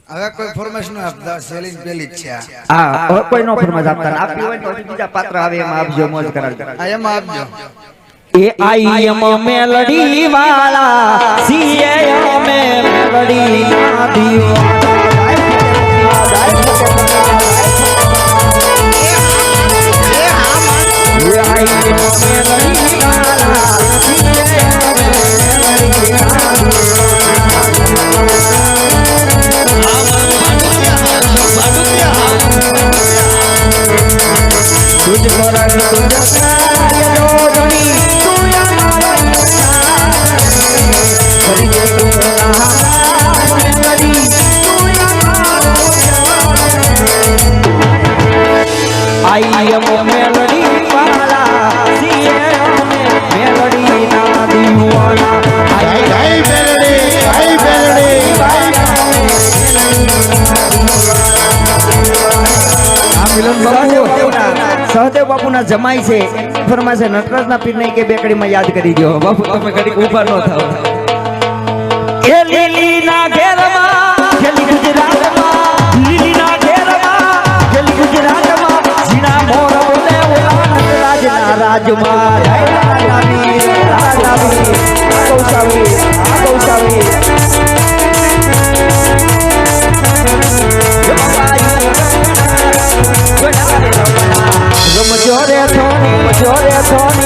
હવે કોઈ ફોર્મેશન આપતા સેલિંગ પેલી જ છે હા હવે કોઈ નો ફરમાજ આપતા આપી હોય તો બીજા પાત્ર આવે એમાં આપજો મોજ કરાવજો એમાં આપજો એ આઈ એમ મેલડી વાળા સીએ મે મેલડી આદિઓ મેલડી વાળા સીએ મે મેલડી આદિઓ બાપુના જમાઈ છે ફરમાશે નટરાજના પીરને કે બેકડીમાં યાદ કરી દો બાપુ તમે ઘડીક ઊભા ન થાઓ એ લીલીના ઘેરમાં ખેલી ગુજરાતમાં લીલીના ઘેરમાં ખેલી ગુજરાતમાં જીણા મોર બોલે ઓલા નટરાજના રાજમાં જય રાજાવી ગૌસાવી મજોરે થોની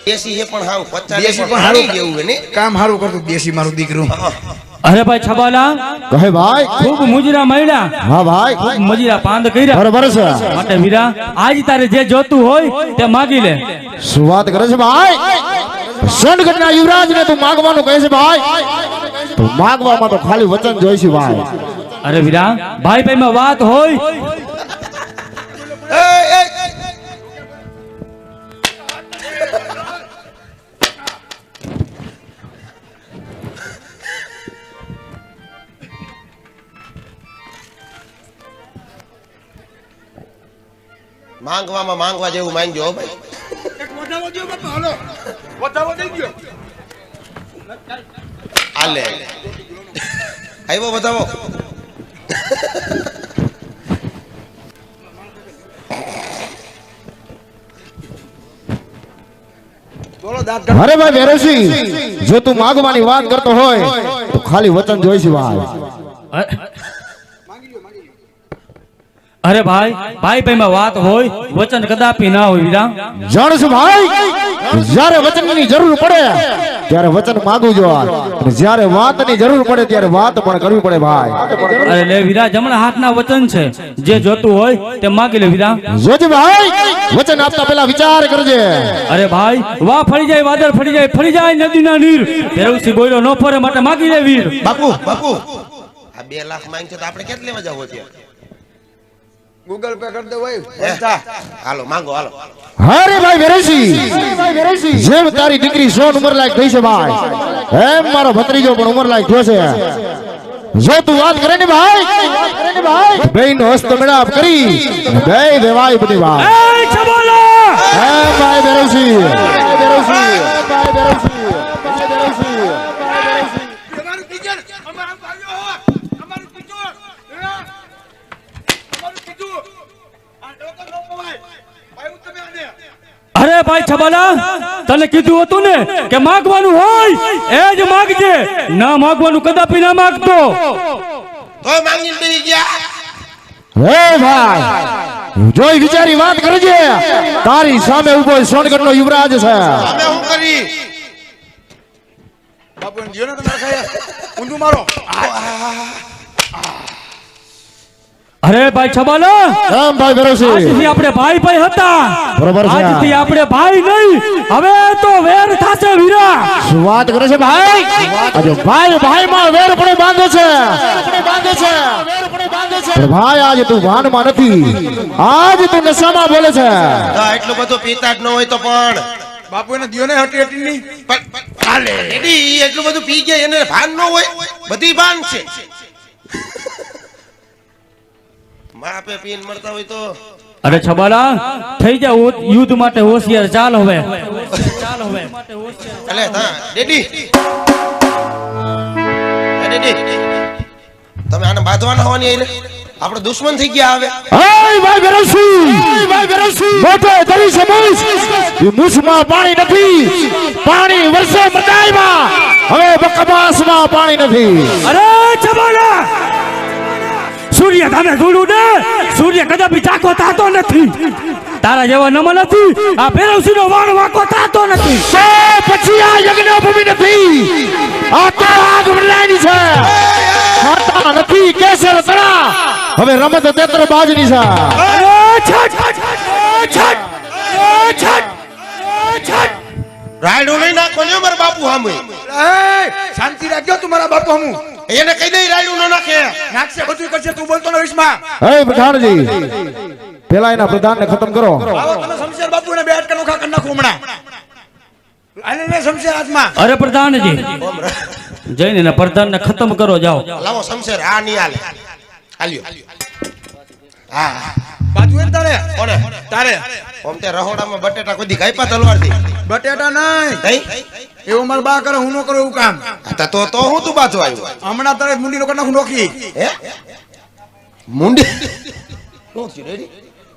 દેશી એ પણ હાવ પચાસ દેશી પણ પણ હારું હારી જેવું હે ને કામ હારું કરતું દેશી મારું દીકરું અરે ભાઈ છબાલા કહે ભાઈ ખૂબ મુજરા મળ્યા હા ભાઈ ખૂબ મજીરા પાંદ કર્યા બરોબર છે માટે વીરા આજ તારે જે જોતું હોય તે માગી લે શું વાત કરે છે ભાઈ સોનગઢના યુવરાજ ને તું માગવાનું કહે છે ભાઈ તો માગવામાં તો ખાલી વચન જોઈશે ભાઈ અરે વીરા ભાઈ ભાઈ માં વાત હોય માંગવામાં માંગવા જેવું માંગજો હો ભાઈ આલે આવ્યો બતાવો અરે ભાઈ વેરસી જો તું માગવાની વાત કરતો હોય તો ખાલી વચન જોઈશે ભાઈ અરે ભાઈ ભાઈ ભાઈ માં વાત હોય વચન કદાપી ના હોય વીરા જાણો છો ભાઈ જ્યારે વચનની જરૂર પડે ત્યારે વચન માંગવું જોઈએ અને જ્યારે વાતની જરૂર પડે ત્યારે વાત પણ કરવી પડે ભાઈ અરે લે વીરા જમણા હાથના વચન છે જે જોતું હોય તે માગી લે વીરા જોજે ભાઈ વચન આપતા પહેલા વિચાર કરજે અરે ભાઈ વાહ ફળી જાય વાદળ ફળી જાય નદીના નીર ભેરવસી બોયલો ન ફરે માટે માગી લે વીર બાપુ બાપુ આ 2 લાખ માંગજો તો આપણે કેટલે લેવા જાવ છે ગૂગલ પે કરી દે ભાઈ હાલો માંગો હાલો અરે ભાઈ વેરસી જેમ તારી દીકરી 100 ઉંમર લાયક થઈ છે ભાઈ એમ મારો ભત્રીજો પણ ઉંમર લાયક થયો છે જો તું વાત કરે ને ભાઈ બેયનો હસ્ત મેળાપ કરી બે દેવાય બધી વાત એ છબોલો હે ભાઈ વેરસી અરે ભાઈ છબાલા તને કીધું હતું ને કે માગવાનું હોય એ જ માગજે ના માગવાનું કદાપી ના માગતો તો માંગીને બેહી ગયા હે ભાઈ જોઈ વિચારી વાત કરજે તારી સામે ઉભો સોનગઢનો યુવરાજ છે અમે શું કરી બાપુ જીઓ ને તમે ખાયા ઊંધું મારો અરે ભાઈ છબાલા એમ ભાઈ વેરસી આજથી આપણે ભાઈ ભાઈ હતા બરોબર છે. આજથી આપણે ભાઈ નહીં હવે તો વેર થાશે વીરા શું વાત કરે છે ભાઈ આજે ભાઈ ભાઈ માં વેર પણ બાંધે છે પણ ભાઈ આજે તું ભાનમાં નથી આજ તું નશામાં બોલે છે તો એટલું બધું પીતા જ ન હોય તો પણ બાપુ એને દિયો ને હટી હટી ની હાલે એડી એટલું બધું પી ગયા એને ભાન ન હોય બધી ભાન છે માપે પીન મળતા હોય તો અરે છબાલા થઈ જાવ યુદ્ધ માટે હોશિયાર ચાલ હવે અલે હા ડેડી ડેડી તમે આને બાંધવાના હોવાની એટલે આપણે દુશ્મન થઈ ગયા હવે ભાઈ વેરસી મોટો તરી છે મૂસ એ મૂસમાં પાણી નથી પાણી વરસે મદાઈમાં હવે બકવાસમાં પાણી નથી અરે છબાલા સૂર્ય તમે જોડું ને સૂર્ય કદાપી ચાકો તાતો નથી તારા જેવા નમ નથી આ ભેરવસીનો વાણ વાકો તાતો નથી તો પછી આ યજ્ઞ ભૂમિ નથી આ તો આગ વરલાની છે ખાતા નથી કેસર તળા હવે રમત તેત્ર બાજની છે અરે છટ છટ છટ છટ રાયડો નહીં નાખો ને મારા બાપુ સામે. શાંતિ રાખજો તું મારા બાપુ હમું એને કહી દઈ રાયડું ન નાખે. નાખશે બધું કરશે તું બોલતો ને વિશમાં હે પ્રધાનજી પેલા એના પ્રધાનને ખતમ કરો આવો તમે શમશેર બાપુને બે અટકા નોખા કરી નાખો હમણાં આલે લે શમશેર હાથમાં અરે પ્રધાનજી જઈને એના પ્રધાનને ખતમ કરો જાઓ લાવો શમશેર આ નહીં હાલે. હાલ્યો હા બાજુ એને તારે કોને તારે ઓમ તે રહોડામાં બટેટા કોઈ દી કાપ્યા તલવારથી બટેટા નહીં નહીં એવું મારા બા કરે હું ન કરું એવું કામ તો હું તું બાજુ આવ્યો હમણાં તારે મુંડી લોકો નાખું નોખી હે મુંડી શું થયું રેડી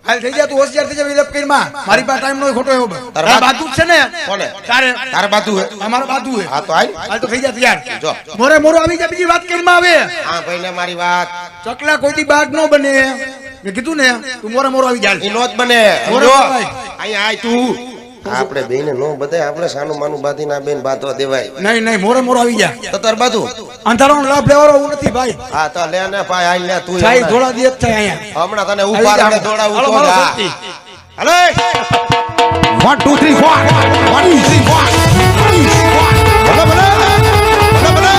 હાલ થઈ જા તું હોશિયાર થઈ જા વિલપ કરીમાં મારી પાસે ટાઈમ નો ખોટો એવો તારા બાજુ જ છે ને કોને તારે તારે બાજુ હે અમારો બાજુ હે હા તો હાલ હાલ તો થઈ જા તૈયાર જો મોરે મોરો આવી જા બીજી વાત કરીમાં આવે હા ભાઈને મારી વાત ચકલા કોઈ દી બાગ નો બને મેં કીધું ને તું મોરે મોરો આવી જા ઈ નો જ બને મોરે સમજો? મોરો આય. અહીંયા આય તું આપણે બેને નો બધાય આપણે સાનું માનું બાધી ના બેન બાધવા દેવાય નહીં નહીં મોરે મોરો આવી જા તો તાર બાજુ અંધારાનો લાભ લેવાનો હું નથી ભાઈ હા તો લે ને ભાઈ હાલ ને તું સાઈ થોડા દિવસ થાય અહીંયા હમણાં તને ઉપાડ આવી જા. દોડાવું હાલો, તો મારો જા શક્તિ. હાલે 1 2 3 4 1 2 3 4 ભલે ભલે ભલે ભલે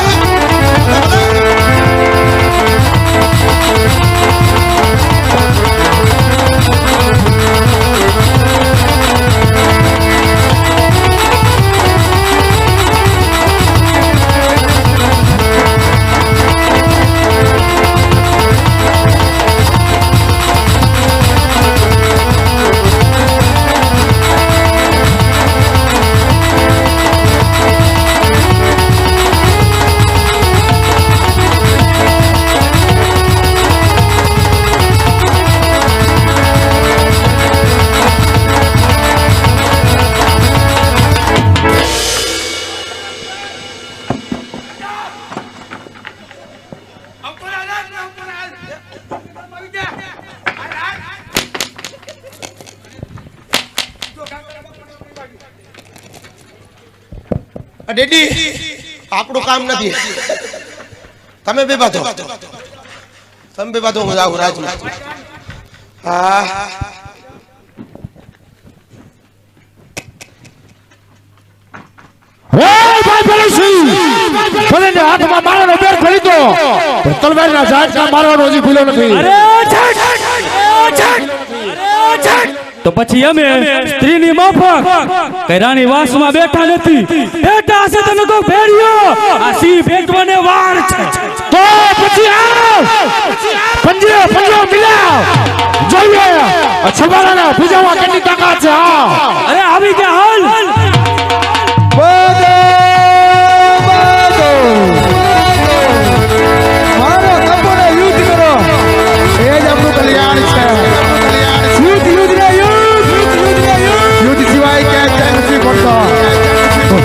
ડેડી આપણું કામ નથી તમે બે બાધો હું જાઉં રાજમાં હા હે ભાઈ બલસી ભલે હાથમાં મારવાનો બેર ખોલી દો પણ તલવારના ઝાટકા મારવાનો હજી ભૂલ્યો નથી અરે છટ છટ છટ તો પછી અમે સ્ત્રીની માફક કઈ રાણી વાસમાં બેઠા નથી બેઠા હશે તને કોઈ ફેર્યો આ સી ભેટવાને વાર છે તો પછી આવ પંજો મિલાવ જોઈએ છવારાના ભુજામાં કેટલી તાકાત છે હા અરે આવી ગયા હાલ મારો કપોને યુદ્ધ કરો એ જ આપણું કલ્યાણ છે યુદ્ધ યુદ્ધ ને યુદ્ધ સિવાય ક્યાંય ક્યાંય નથી પડતો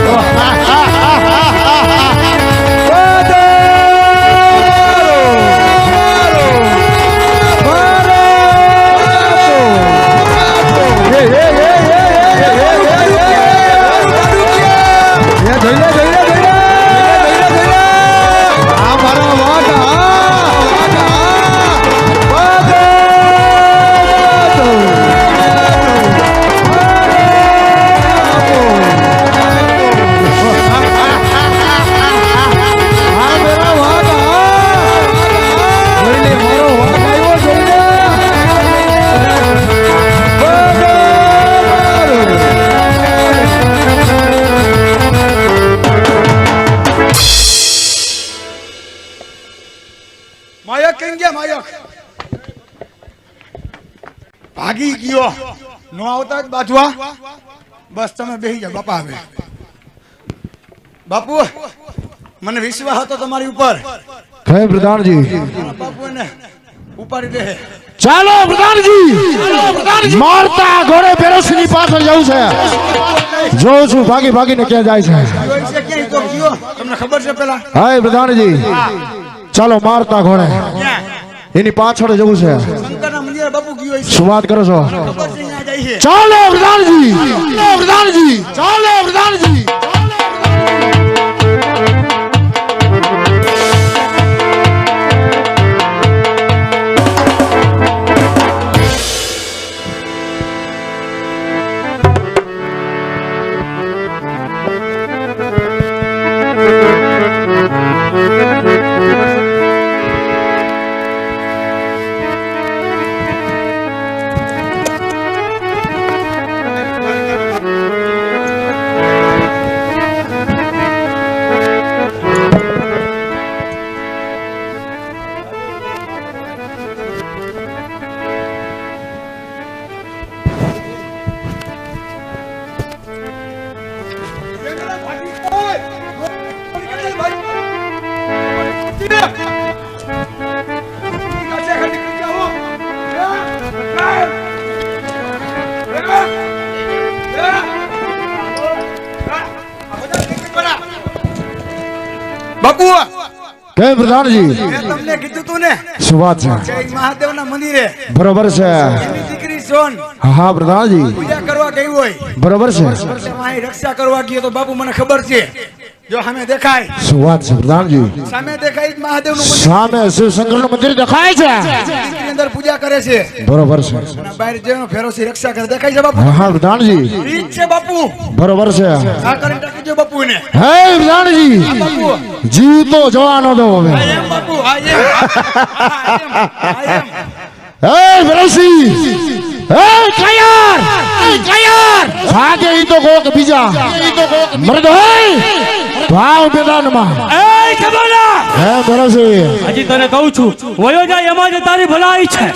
ભાગી ગયો નો આવતા જ બાજવા બસ તમે બેહી જાઓ બાપા આવે બાપુ મને વિશ્વાસ હતો તમારી ઉપર હે પ્રધાનજી બાપુ એને ઉપાડી દે ચાલો પ્રધાનજી મારતા ઘોડે પેરોસીની પાછળ જવું છે. જોઉં છું ભાગી ભાગીને ક્યાં જાય છે. તમને ખબર છે પેલા હાય પ્રધાનજી, ચાલો મારતા ઘોડે એની પાછળ જવું છે. શંકરના મંદિરે બાપુ ગયો છે. શું વાત કરો છો? ખબર છે અહીંયા જાય છે. ચાલો પ્રધાનજી, ચાલો પ્રધાનજી. બાપુ કેમ પ્રધાનજી? મેં તમને કીધું તું ને શું વાત છે? જય મહાદેવના મંદિરે બરોબર છે. એની દીકરી સોન હા પ્રધાનજી, પૂજા કરવા ગઈ હોય, બરોબર છે. મારી રક્ષા કરવા ગયો તો બાપુ મને ખબર છે, જો સામે દેખાય શું વાત છે પ્રધાનજી? સામે દેખાય જ મહાદેવનું મંદિર. સામે શિવશંકરનું મંદિર દેખાય છે. દીકરી અંદર પૂજા કરે છે બરોબર છે. અને બહાર જેનો ફેરોસી રક્ષા કરે દેખાય છે બાપુ. હા પ્રધાનજી, ઈ જ છે બાપુ. બરોબર છે. આ કરીને ટાકી દો બાપુ ને. હે પ્રધાનજી, બાપુ જીવ તો જવાનો દો હવે. આ એમ બાપુ આ એમ આ એમ. હે પેરોસી, હે કાયર, ભાગે ઈ તો કોક બીજા મરદ હોય ભાવ મેદાનમાં. એ છબાલા, હે પેરોસી, હજી તને કહું છું, વયો જાય એમાં જ તારી ભલાઈ છે.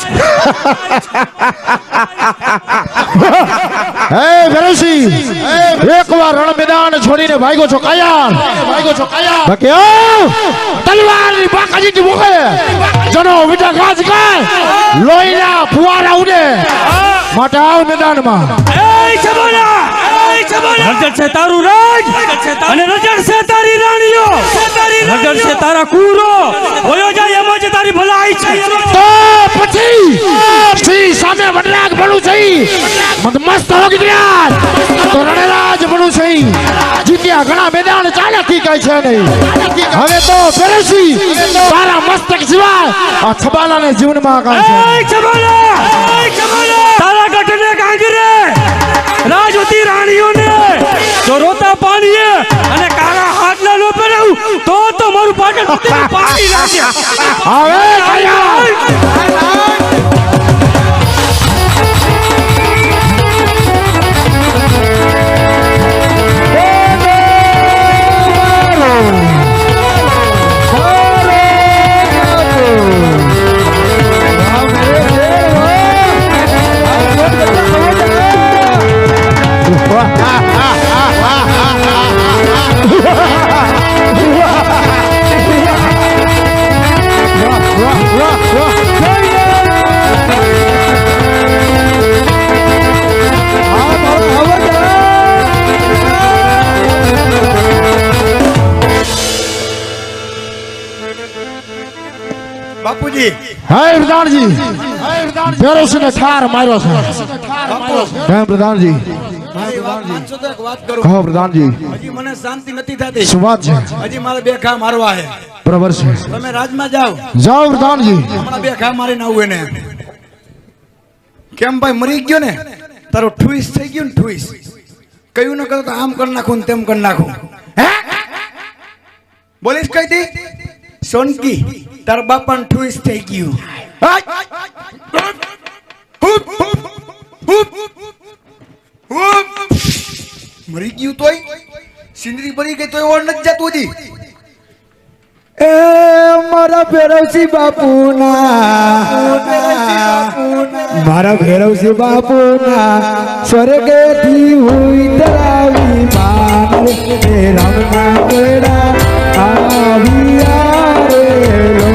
હે પેરોસી, એકવાર રણ મેદાન છોડીને ભાગ્યો છો કાયર, બાકી આવ તલવારની બાકાજી મુખે જનો વિટા ગાજ ગાય લોહીના ફુવારા ઉડે માટે આવ મેદાનમાં. એ છબાલા, રજત છે તારું રાજ અને રજત છે તારી રાણીઓ, રજત છે તારા કુરો, વયો જાય એમાં જ તારી ભલાઈ છે. તો પછી સામે વડરાગ બનવું છે, મસ્ત હોગી ગયા તો રણરાજ બનવું છે. જીત્યા ઘણા મેદાન ચાલ્યા થી કઈ છે નહીં. હવે તો પેરોસી તારા મસ્તક સિવાય આ છબાલાને જીવનમાં કાંઈ છે. એ છબાલા, તારા ગઢને કાંગરે રાજવતી રાણીઓને જો રોતા પાણીએ અને કાળા હાથના નો પહેરાવું તો મારું પાટણ પાણી નાખ્યા. હવે કાયા બાપુજી હાય પ્રધાનજી, પેરોસીને ઠાર માર્યો છે. કેમ પ્રધાનજી? માનશો તો એક વાત કરું. કહો પ્રધાનજી, હજી મને શાંતિ નથી થતી. શું વાત છે? હજી મારે બે ઘા મારવા છે. બરાબર છે. તમે રાજમાં જાઓ, જાઓ પ્રધાનજી. હમણાં બે ઘા મારીને આવું એને. કેમ ભાઈ મરી ગયો ને તારો ઠુઈસ થઈ ગયું ને ઠુઈસ. કયું ન કહ્યું તો આમ કરી નાખું ને તેમ કરી નાખું. હે બોલીશ કઈ દી સોનકી તારા બાપાને ઠુઈસ થઈ ગયું. મરી ગયું તોય સિંદરી ભરી ગઈ તોય ઓર નથી જતું હજી. એ મારા ભૈરવસિંહ બાપુના મારા ભૈરવસિંહ બાપુના સ્વર્ગથી ઉતરાવી માન રે રામના કોડા આવ્યા રે લો.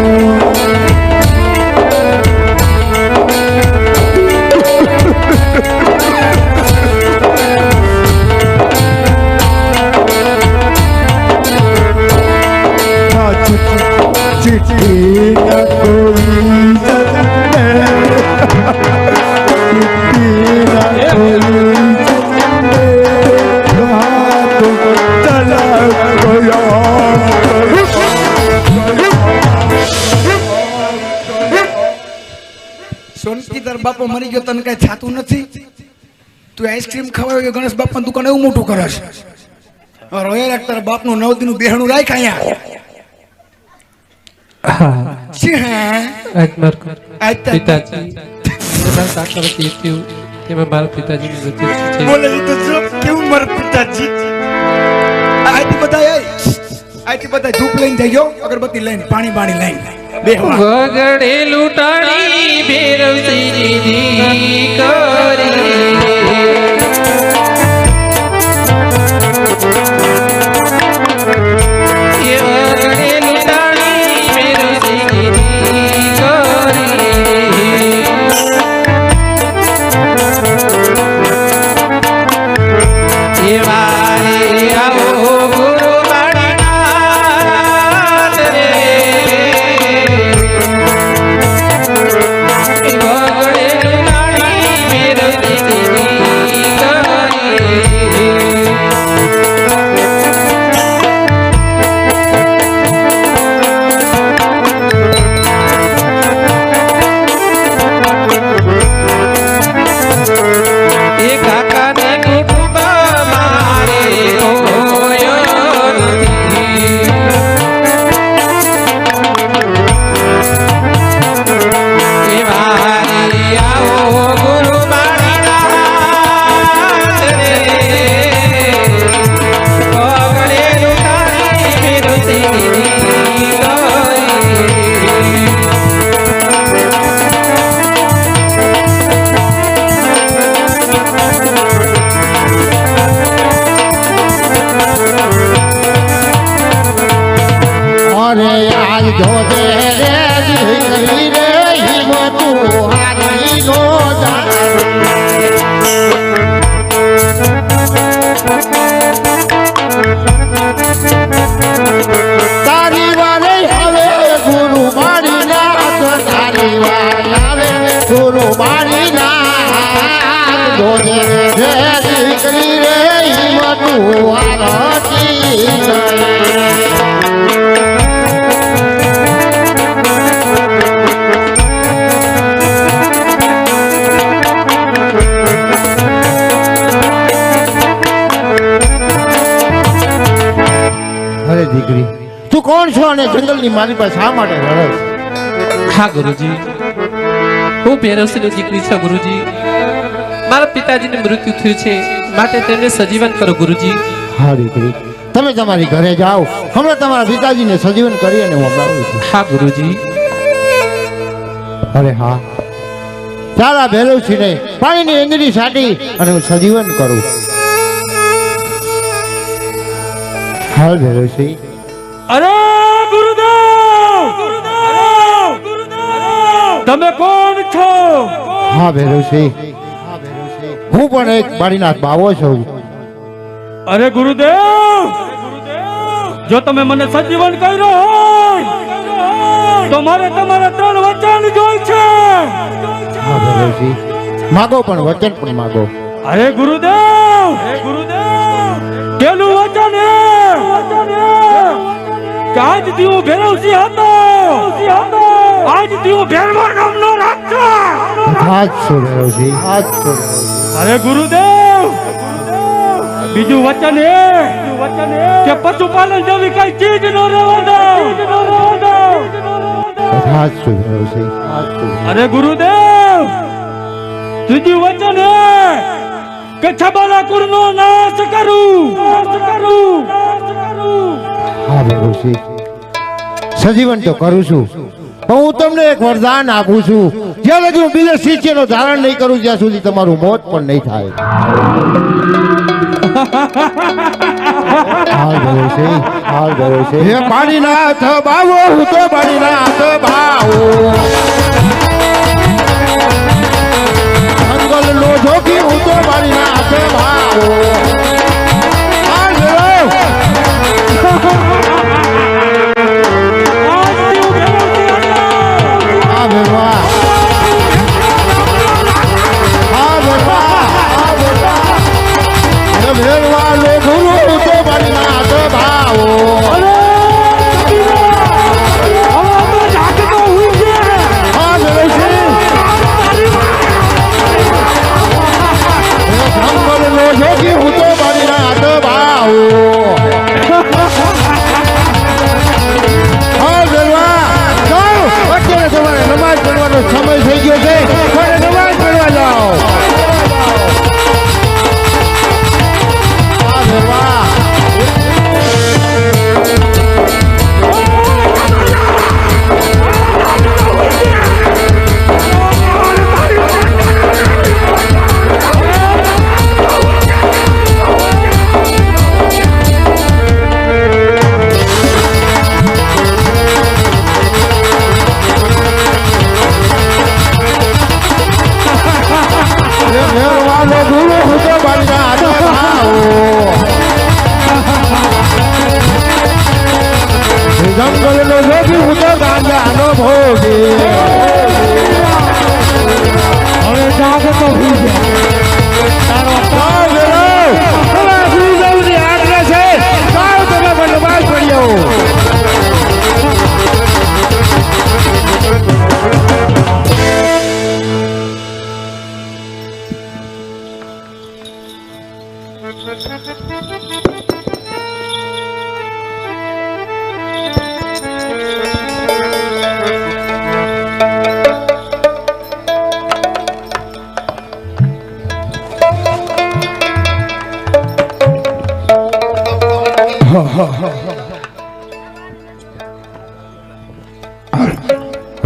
બાપો મરી ગયો તને કઈ થતું નથી તું આઈસ્ક્રીમ ખવાયો ગણેશ બાપા દુકાન એવું મોટું કરે છે રોયા રાખ તારા બાપનું 9 દિનનું બેહણું રાખ અહીંયા પિતાજી તેમાં મારા પિતાજીની મૃત્યુ છે. બોલે તો જો કેવું મારા પિતાજી આઈથી બધા ધૂપ લઈને થઈ ગયો અગરબત્તી લઈને પાણી લઈને બેહવા વગડે લૂંટાણી ભેરવતીની દીકરી દીકરી તું કોણ છો અને જંગલની મારી પાસે શા માટે રડે છે? હા ગુરુજી, હું ભેરવસીની દીકરી છું ગુરુજી. મારા પિતાજીનું મૃત્યુ થયું છે માટે તેમને સજીવન કરો ગુરુજી. હા દીકરી, તમે તમારી ઘરે જાઓ, હમણાં તમારા પિતાજીને સજીવન કરી અને હું બોલાવું છું. હા ગુરુજી. અરે હા, ચાલા ભેરવસીને પાણીની એંદરી સાટી અને હું સજીવન કરું. હાલ ભેરવસી. અરે ગુરુદેવ, તમે કોણ છો? હા ભેરવસી, હું પણ એક બાળીનાથ બાવો છું. અરે ગુરુદેવ, જો તમે મને સજીવન કર્યો હોય તો મારે તમારા 3 વચન જોઈ છે. હા ભેરવસી, માગો પણ વચન પણ માગો. અરે ગુરુદેવ, પેલું વચન કે આજથી હું ભેરવસી હતો, આજથી હું ભેરવા નામનો રાખજો. હાથ છો ભેરવસી, હાથ છો. અરે ગુરુદેવ, બીજું વચન કે પશુપાલન જેવી કઈ ચીજ નો રહેવા દો. હાથ છો ભેરવસી, હાથ છો. અરે ગુરુદેવ, ત્રીજું વચન કે છબાલા કુળનો નાશ કરું. હા ભેરવસી, સજીવન તો કરું છું, પણ હું તમને એક વરદાન આપું છું, જ્યાં લગી હું બીજા શિષ્યનો ધારણ નહીં કરું ત્યાં સુધી તમારું મોત પણ નહીં થાય. હાલ ભેરવસી, હાલ ભેરવસી. હે બાળીનાથ બાવો, હું તો બાળીનાથ બાવો, જંગલનો જોગી હું તો બાળીનાથ બાવો. હાલ ભેરવ.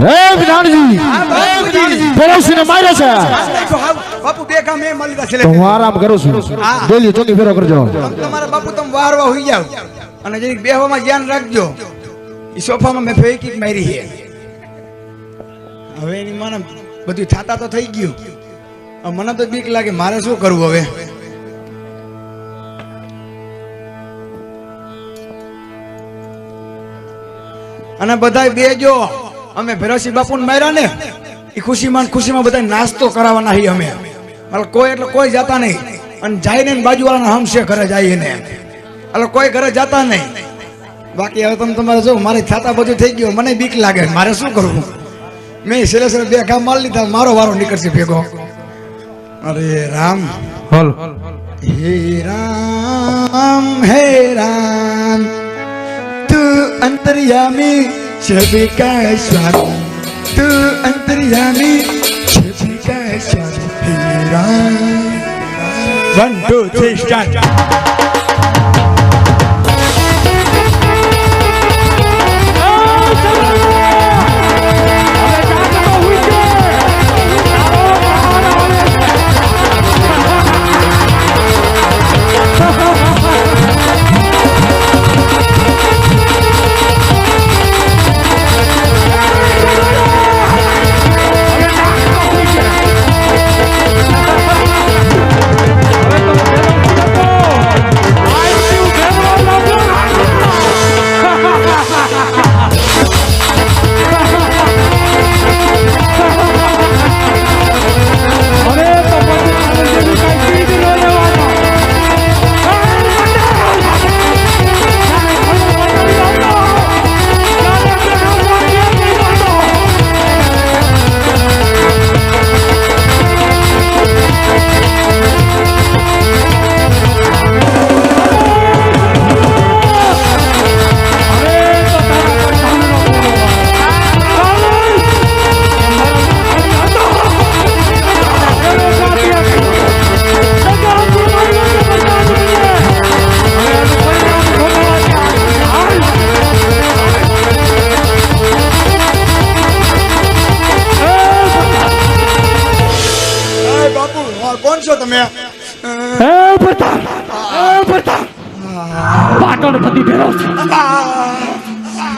હે વિધાનજી પેરોસીને માર્યો છે બાપુ બે કામ એ મળી તો હું આરામ કરું છું ડેલી ચોકી ફેરો કરજો તમારા બાપુ તમે વારવા હોઈ જાવ અને જરીક બેહવામાં ધ્યાન રાખજો ઈ સોફામાં મેં ફેંકી મારી છે હવે એની મને બધું થાતા તો થઈ ગયું હવે મને તો બીક લાગે મારે શું કરવું હવે અને બધાય બેજો અમે ભેરસી બાપુને માર્યા ને એ ખુશીમાં બધા નાસ્તો કરાવવાના છીએ અમે એટલે કોઈ જાતા નહીં અને જઈને બાજુવાળાના હમશે ઘરે જઈએ ને એટલે કોઈ ઘરે જાતા નહીં બાકી હવે તમે તમારે જો મારી થાતા બધું થઈ ગયું મને બીક લાગે મારે શું કરવું મેં સેલેસર બે કામ મારી લીધા મારો વારો નીકળશે ભેગો અરે રામ હે રામ તું અંતર્યામી छवि का स्वामी तू अंतर्यामी छवि का स्वामी हेरा 1 2 3 स्टार्ट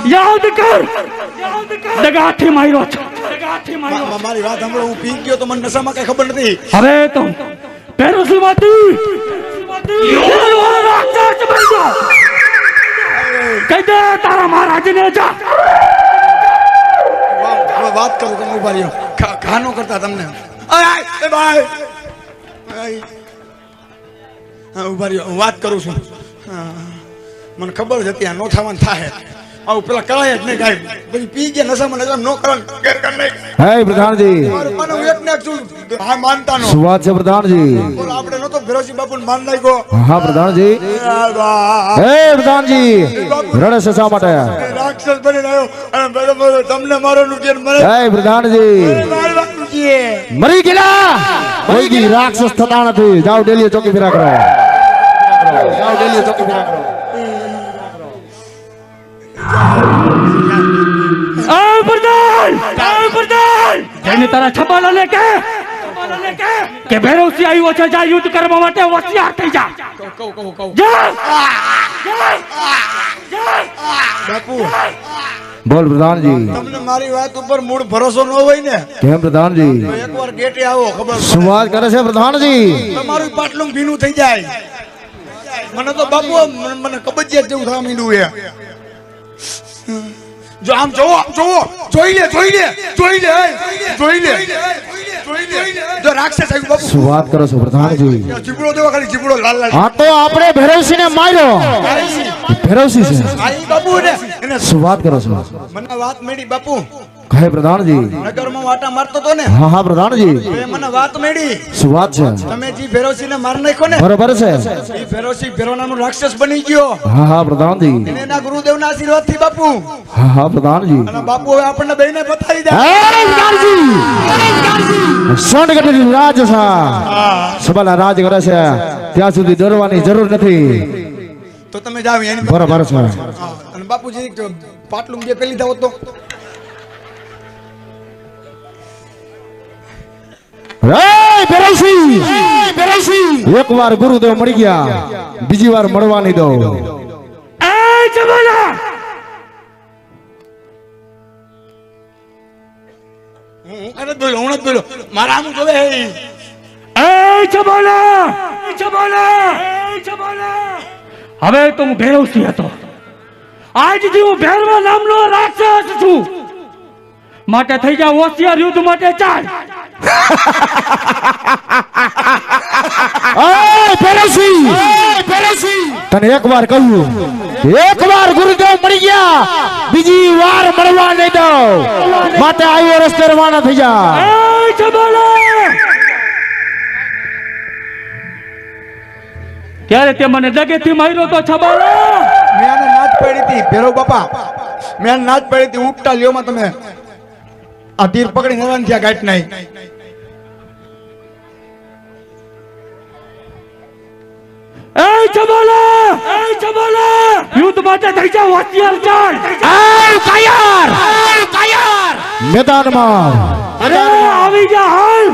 યાદ કર દગાથી માર્યો છે મારી વાત સાંભળો હું પી ગયો તો મને નશામાં કઈ ખબર નથી હવે તો પેરોસીમાંથી કહી દે તારા મહારાજને જા હવે વાત કરું તમે ઉભા રહ્યો ખાનો કરતા તમને બાય ઉભા રહ્યો હું વાત કરું છું મને ખબર જ હતી આ નો થવાનું થાય આવું પેલા કરાય જ નહીં કાંઈ પછી પી ગયા નશામાં નશા નો કરવાનું હે પ્રધાનજી હું એક ને એક છું હા માનતા નો શું વાત છે પ્રધાનજી બોલો આપણે નતો ભેરોસી બાપુને માન નાખ્યો હા પ્રધાનજી હે પ્રધાનજી રડે છે શા માટે રાક્ષસ બની રહ્યો અને બરોબર તમને મારો નુકસાન મળે હે પ્રધાનજી મારવાનું છે મરી ગયેલા કોઈ દી રાક્ષસ થતા નથી જાઓ ડેલી ચોકી ફેરા કરો જાઓ ડેલી ચોકી ફેરા કરો જઈને તારા છપાલાને કે ભેરવસી આવ્યો છે જા યુદ્ધ કરવા માટે હોશિયાર થઈ જા બાપુ બોલ પ્રધાનજી તમને મારી વાત ઉપર મૂળ ભરોસો ન હોય ને કેમ પ્રધાનજી એકવાર ગેટે આવો ખબર શું વાત કરે છે પ્રધાનજી તમારું પાટલું ભીનું થઈ જાય મને તો બાપુ મને કબજિયાત જેવું થવા માંડ્યું છે જો આમ જોવો જોઈ લે જો રાક્ષસ આવ્યું બાપુ શું વાત કરો છો પ્રધાનજી જીબડો દેવા ખાલી જીબડો લાલ હા તો આપણે ભેરવસીને માર્યો ભેરવસી છે બાપુ ને શું વાત કરો છો મને વાત મળી બાપુ કહે પ્રધાનજી નગરમાં વાટા મારતો તો ને હા હા પ્રધાનજી એ મને વાત મળી શું વાત છે તમે જી ભેરોસીને માર નાખ્યો ને બરોબર છે ઈ ભેરોસી ભેરો નામનો રાક્ષસ બની ગયો હા હા પ્રધાનજી એને એના ગુરુદેવના આશીર્વાદથી બાપુ હા હા પ્રધાનજી અને બાપુ હવે આપણને બેયને બતાવી દે હે પ્રધાનજી સોનગઢની રાજ સભાના રાજ કરે છે ત્યાં સુધી ડરવાની જરૂર નથી તો તમે જાવ એની બરોબર છે અને બાપુજી પાટલું જે પેલી દાવ તો એક વાર ગુરુદેવ મળી ગયા બીજી વાર મળવા નહીં દો મારા આમ જોવે હવે તો હું ભેરવથી હતો આજથી હું ભેરવા નામનો રાક્ષસ છું માટે થઈ જા હોશિયાર યુદ્ધ માટે ચાલ તને એક વાર કહ્યું એક વાર ગુરુદેવ મળી ગયા બીજી વાર મળવા નહીં દો માટે આવ્યો રસ્તે રવાના થઈ જા ત્યારે તે મને દગેથી માર્યો તો છબાલા મેં આને નાચ પાડી હતી ભેરો બાપા મેં આને નાચ પાડી હતી ઉપટા લ્યોમાં તમે આ તીર પકડી હેરાન થયા ગાંઠ નહીં યુદ્ધ માટે થઈ જા હોશિયાર ચાલ મેદાનમાં અરે આવી જા હાલ